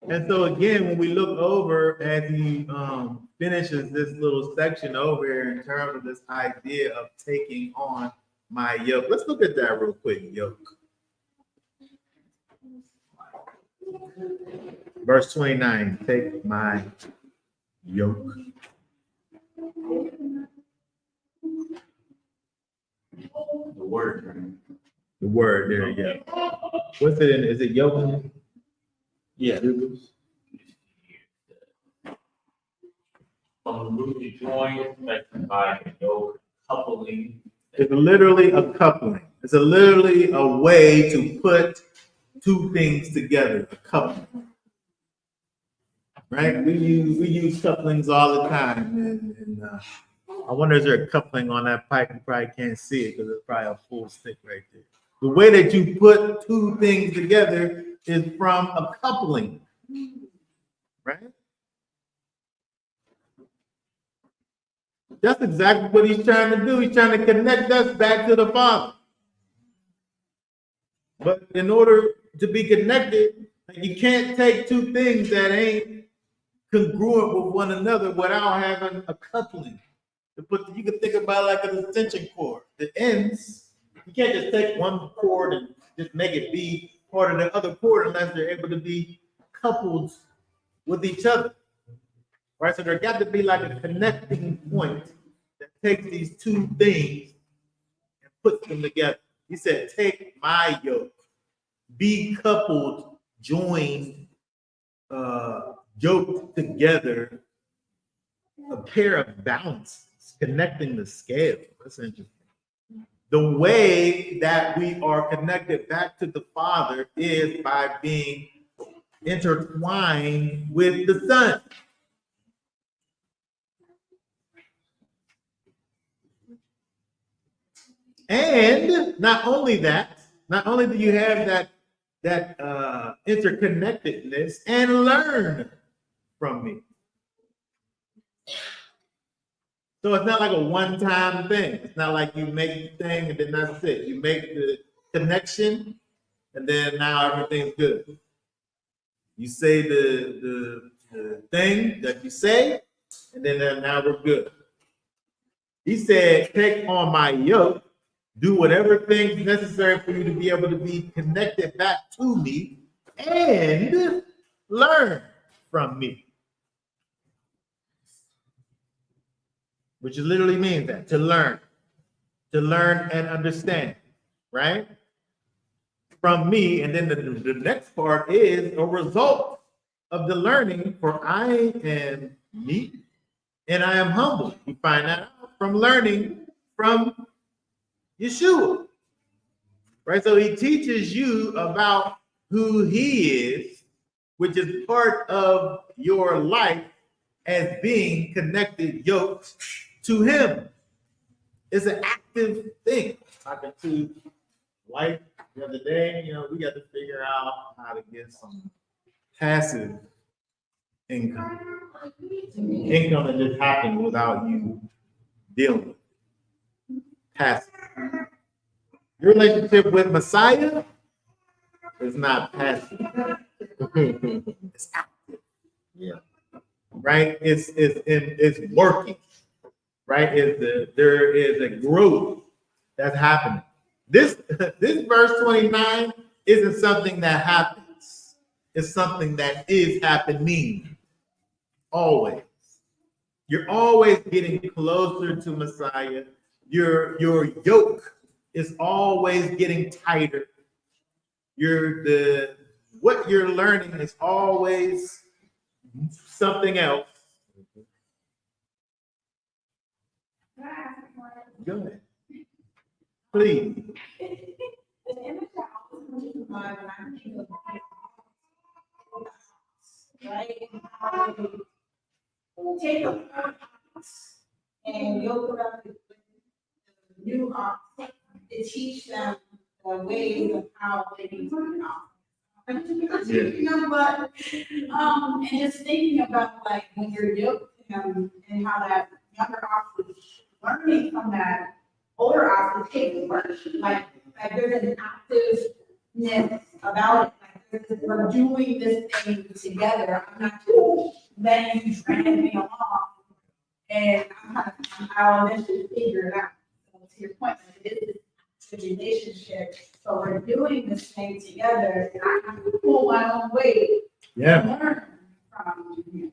And so again, when we look over as he finishes this little section over here in terms of this idea of taking on my yoke, let's look at that real quick. Yoke. Verse 29, take my yoke. The word. The word there, yeah. What's it in? Is it yoke? Yeah. Rebukes. From the root you join, affected by a yoke, coupling. It's literally a coupling. It's literally a way to put two things together, a coupling. Right? We use couplings all the time. And I wonder is there a coupling on that pipe? You probably can't see it because it's probably a full stick right there. The way that you put two things together is from a coupling. Right? That's exactly what he's trying to do. He's trying to connect us back to the Father. But in order to be connected, you can't take two things that ain't congruent with one another without having a coupling. You can think about it like an extension cord. The ends, you can't just take one cord and just make it be part of the other cord unless they're able to be coupled with each other. Right? So there got to be like a connecting point that takes these two things and puts them together. He said, take my yoke, be coupled, joined, yoked together, a pair of balances, connecting the scale. That's interesting. The way that we are connected back to the Father is by being intertwined with the Son. And not only that, not only do you have that interconnectedness and learn from me. So it's not like a one-time thing. It's not like you make the thing and then that's it. You make the connection and then now everything's good. You say the thing that you say and then now we're good. He said, take on my yoke, do whatever things necessary for you to be able to be connected back to me and learn from me. Which literally means that, to learn and understand, right? From me, and then the next part is a result of the learning, for I am meek and I am humble. You find that out from learning from Yeshua, right? So he teaches you about who he is, which is part of your life as being connected, yoked to him. It's an active thing. Talking to wife the other day, we got to figure out how to get some passive income. Income that just happens without you dealing with it. Passive. Your relationship with Messiah is not passive. It's active. Yeah. Right? It's working. Right? There is a growth that's happening. This verse 29 isn't something that happens. It's something that is happening. Always. You're always getting closer to Messiah. Your yoke is always getting tighter. What you're learning is always something else. Go ahead. Please. Right? Take a and you'll put up the new art to teach them the ways of how they can do it. You know, but, and just thinking about like when you're young and how that younger ox is learning from that older ox is taking work, like there's an activeness about it, like we're doing this thing together. I'm not just letting you drag me along, and I'll eventually figure it out. So to your point, like, it is a relationship. So we're doing this thing together, and I have to pull my own weight. Yeah. Learn from you.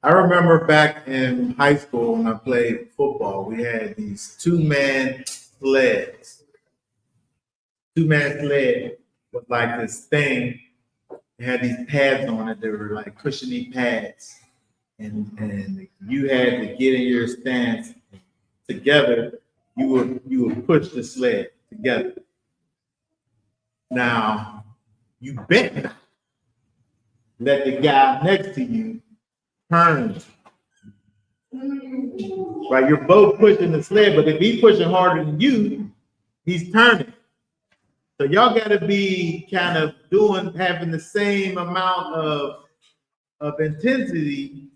I remember back in high school when I played football, we had these two-man sleds. Two-man sled was like this thing. It had these pads on it. They were like cushiony pads. And you had to get in your stance together. You would push the sled together. Now, you better not let the guy next to you turn. Right, you're both pushing the sled, but if he's pushing harder than you, he's turning. So y'all got to be kind of having the same amount of intensity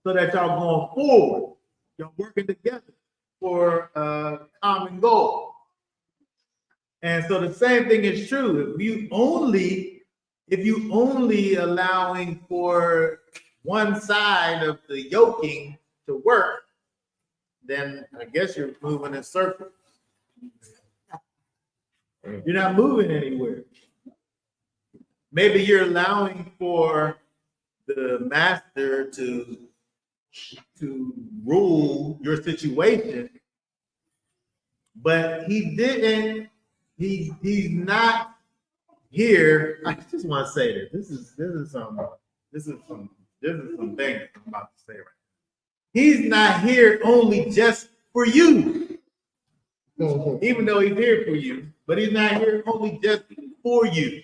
so that y'all going forward. Y'all working together for a common goal. And so the same thing is true. If you only allowing for one side of the yoking to work, then I guess you're moving in circles. You're not moving anywhere. Maybe you're allowing for the master to rule your situation, but he didn't. He's not here. I just want to say this. This is some things I'm about to say right now. He's not here only just for you. Even though he's here for you, but he's not here only just for you.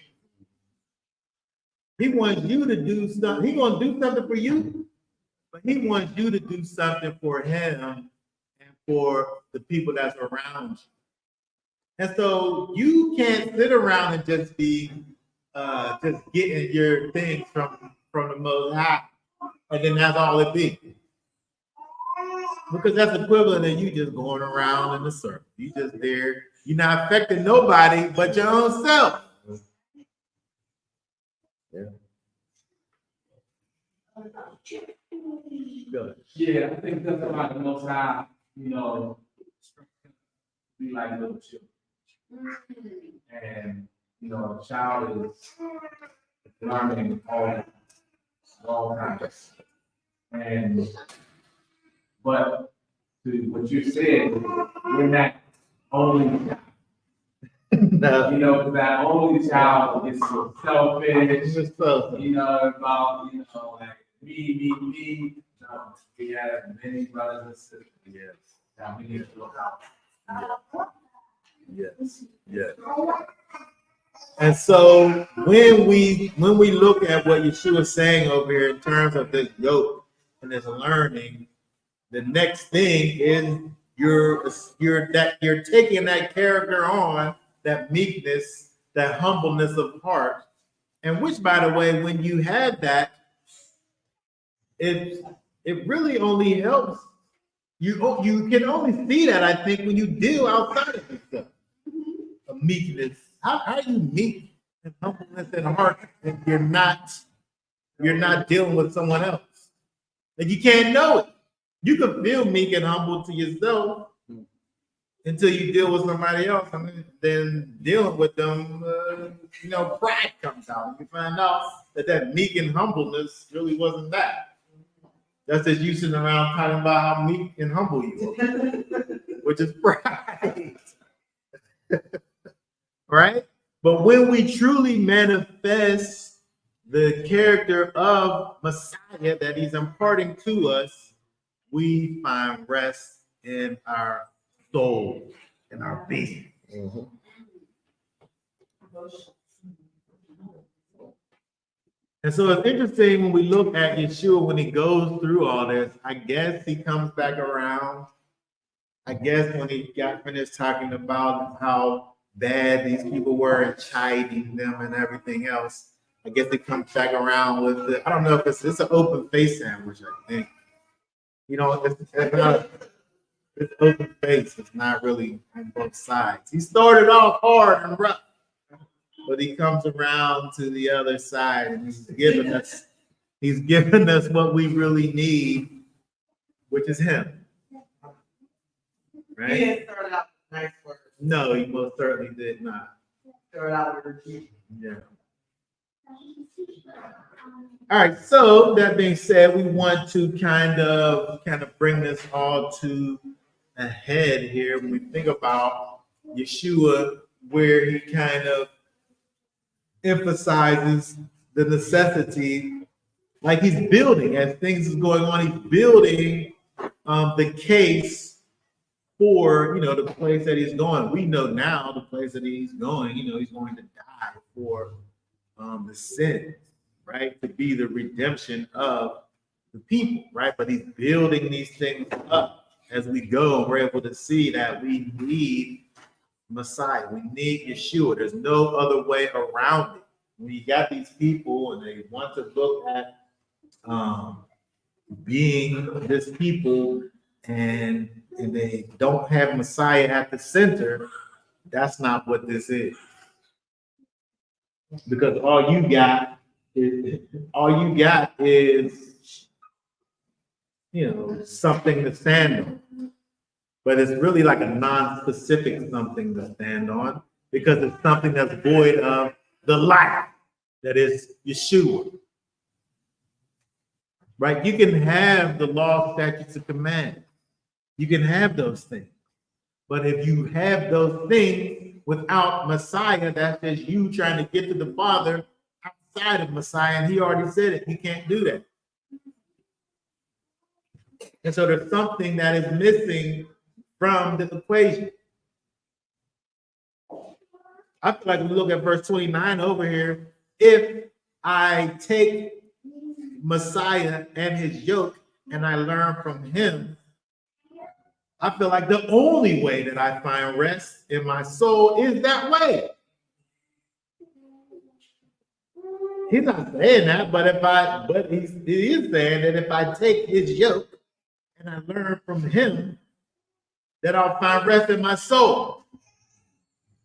He wants you to do something. He's going to do something for you, but he wants you to do something for him and for the people that's around you. And so you can't sit around and just be just getting your things from the Most High, and then that's all it be. Because that's equivalent to you just going around in the circle. You just there. You're not affecting nobody but your own self. Yeah. Good. Yeah, I think that's why the Most High, be like little children. And, a child is learning all kinds. But to what you said, we're not only, No. that only child is so selfish, It's so- about, like me. No, we have many brothers and sisters. Yes. That we need to look out. Yes. Yes. And so when we look at what Yeshua is saying over here in terms of this yoke and this learning, the next thing is you're taking that character on, that meekness, that humbleness of heart, and which, by the way, when you have that, it really only helps. You can only see that, I think, when you deal outside of yourself. A meekness. How are you meek and humbleness in heart if you're not dealing with someone else? Like you can't know it. You can feel meek and humble to yourself until you deal with somebody else, and then dealing with them, pride comes out. You find out that meek and humbleness really wasn't that. That's just you sitting around talking about how meek and humble you are, which is pride. Right? But when we truly manifest the character of Messiah that he's imparting to us, we find rest in our soul, in our being. Mhm. And so it's interesting when we look at Yeshua, when he goes through all this, I guess he comes back around. I guess when he got finished talking about how bad these people were and chiding them and everything else, I guess it comes back around with the, I don't know if it's an open face sandwich, I think. You know, it's not, it's open face. It's not really on both sides. He started off hard and rough, but he comes around to the other side and he's given us what we really need, which is him. He Right? didn't start out with nice words. No, he most certainly did not. Start out with rebuke. Yeah. All right. So that being said, we want to kind of bring this all to a head here when we think about Yeshua, where he kind of emphasizes the necessity, like he's building as things is going on. He's building the case for, you know, the place that he's going. We know now the place that he's going, you know, he's going to die for the sin, right? To be the redemption of the people, right? But he's building these things up as we go. We're able to see that we need Messiah. We need Yeshua. There's no other way around it. When you got these people and they want to look at being this people and they don't have Messiah at the center, that's not what this is. Because all you got is, you know, something to stand on. But it's really like a non-specific something to stand on, because it's something that's void of the life that is Yeshua. Right? You can have the law, statutes, and commands. You can have those things. But if you have those things without Messiah, that's just you trying to get to the Father outside of Messiah. And he already said it. You can't do that. And so there's something that is missing from the equation. I feel like when we look at verse 29 over here, if I take Messiah and his yoke and I learn from him, I feel like the only way that I find rest in my soul is that way. He's not saying that, but he is saying that if I take his yoke and I learn from him, that I'll find rest in my soul.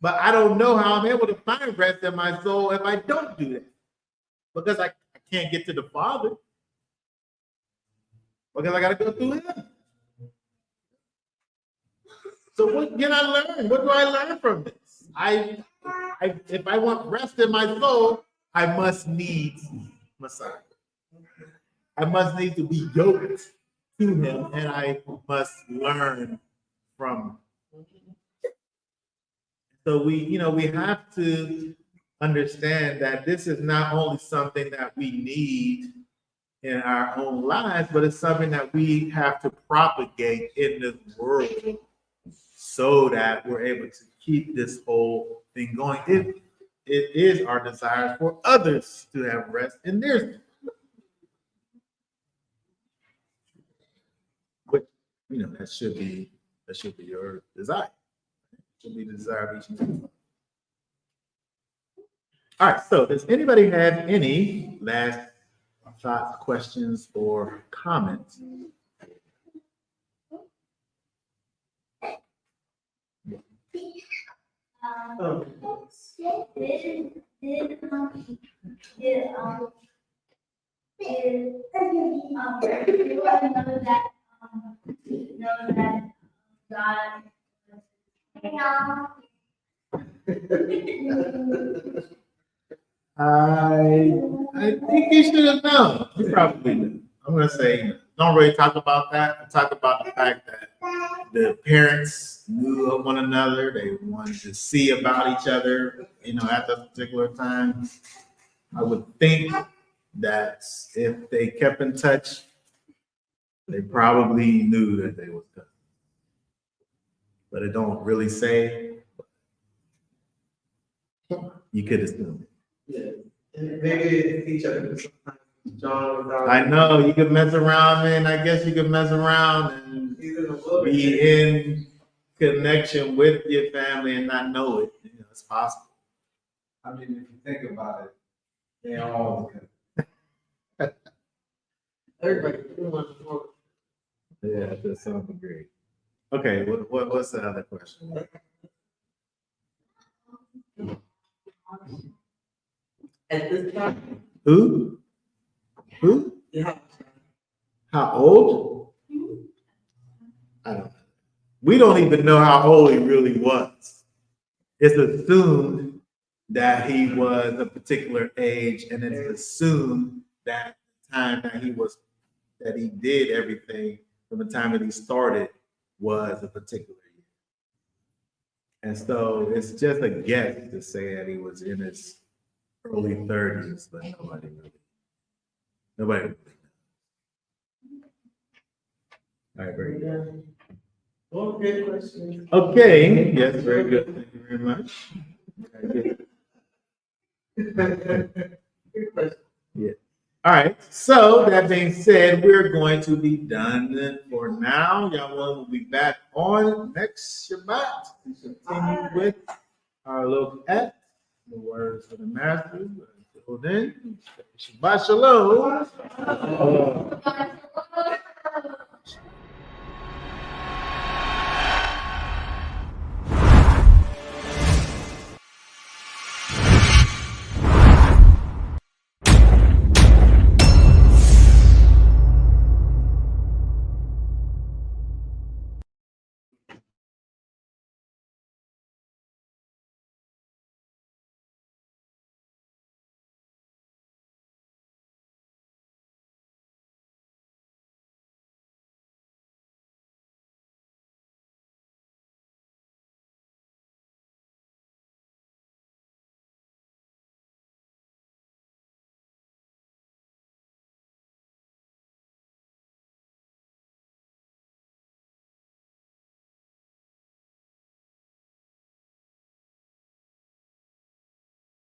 But I don't know how I'm able to find rest in my soul if I don't do that. Because I can't get to the Father. Because I got to go through him. So what can I learn? What do I learn from this? If I want rest in my soul, I must need Messiah. I must need to be yoked to him, and I must learn from him. So we have to understand that this is not only something that we need in our own lives, but it's something that we have to propagate in this world so that we're able to keep this whole thing going. It is our desire for others to have rest in theirs. Which, that should be your desire. Should be the desire of each and every one. All right, so does anybody have any last thoughts, questions, or comments? I think you should have known. You probably knew. I'm gonna say don't really talk about that. Talk about the fact that the parents knew of one another. They wanted to see about each other, at that particular time. I would think that if they kept in touch, they probably knew that they was cousins. But it don't really say. You could assume. Yeah. And maybe it's each other sometimes. John was out. I know you could mess around, man. I guess you could mess around and He's in the wilderness. be in connection with your family and not know it. You know, it's possible. I mean, if you think about it, they all good. Everybody, everyone's wrong. Yeah, to some degree. Okay, what's the other question? At this time, Who? yeah. How old? I don't know. We don't even know how old he really was. It's assumed that he was a particular age, and it's assumed that the time that he did everything from the time that he started was a particular year. And so it's just a guess to say that he was in his early 30s, but nobody really knows. All right, very good. Okay, question. Okay, yes, very good. Thank you very much. Very good. Good question. All right, so that being said, we're going to be done for now. Y'all will be back on next Shabbat to continue with our look at the words of the Master. Until then, Shabbat Shalom.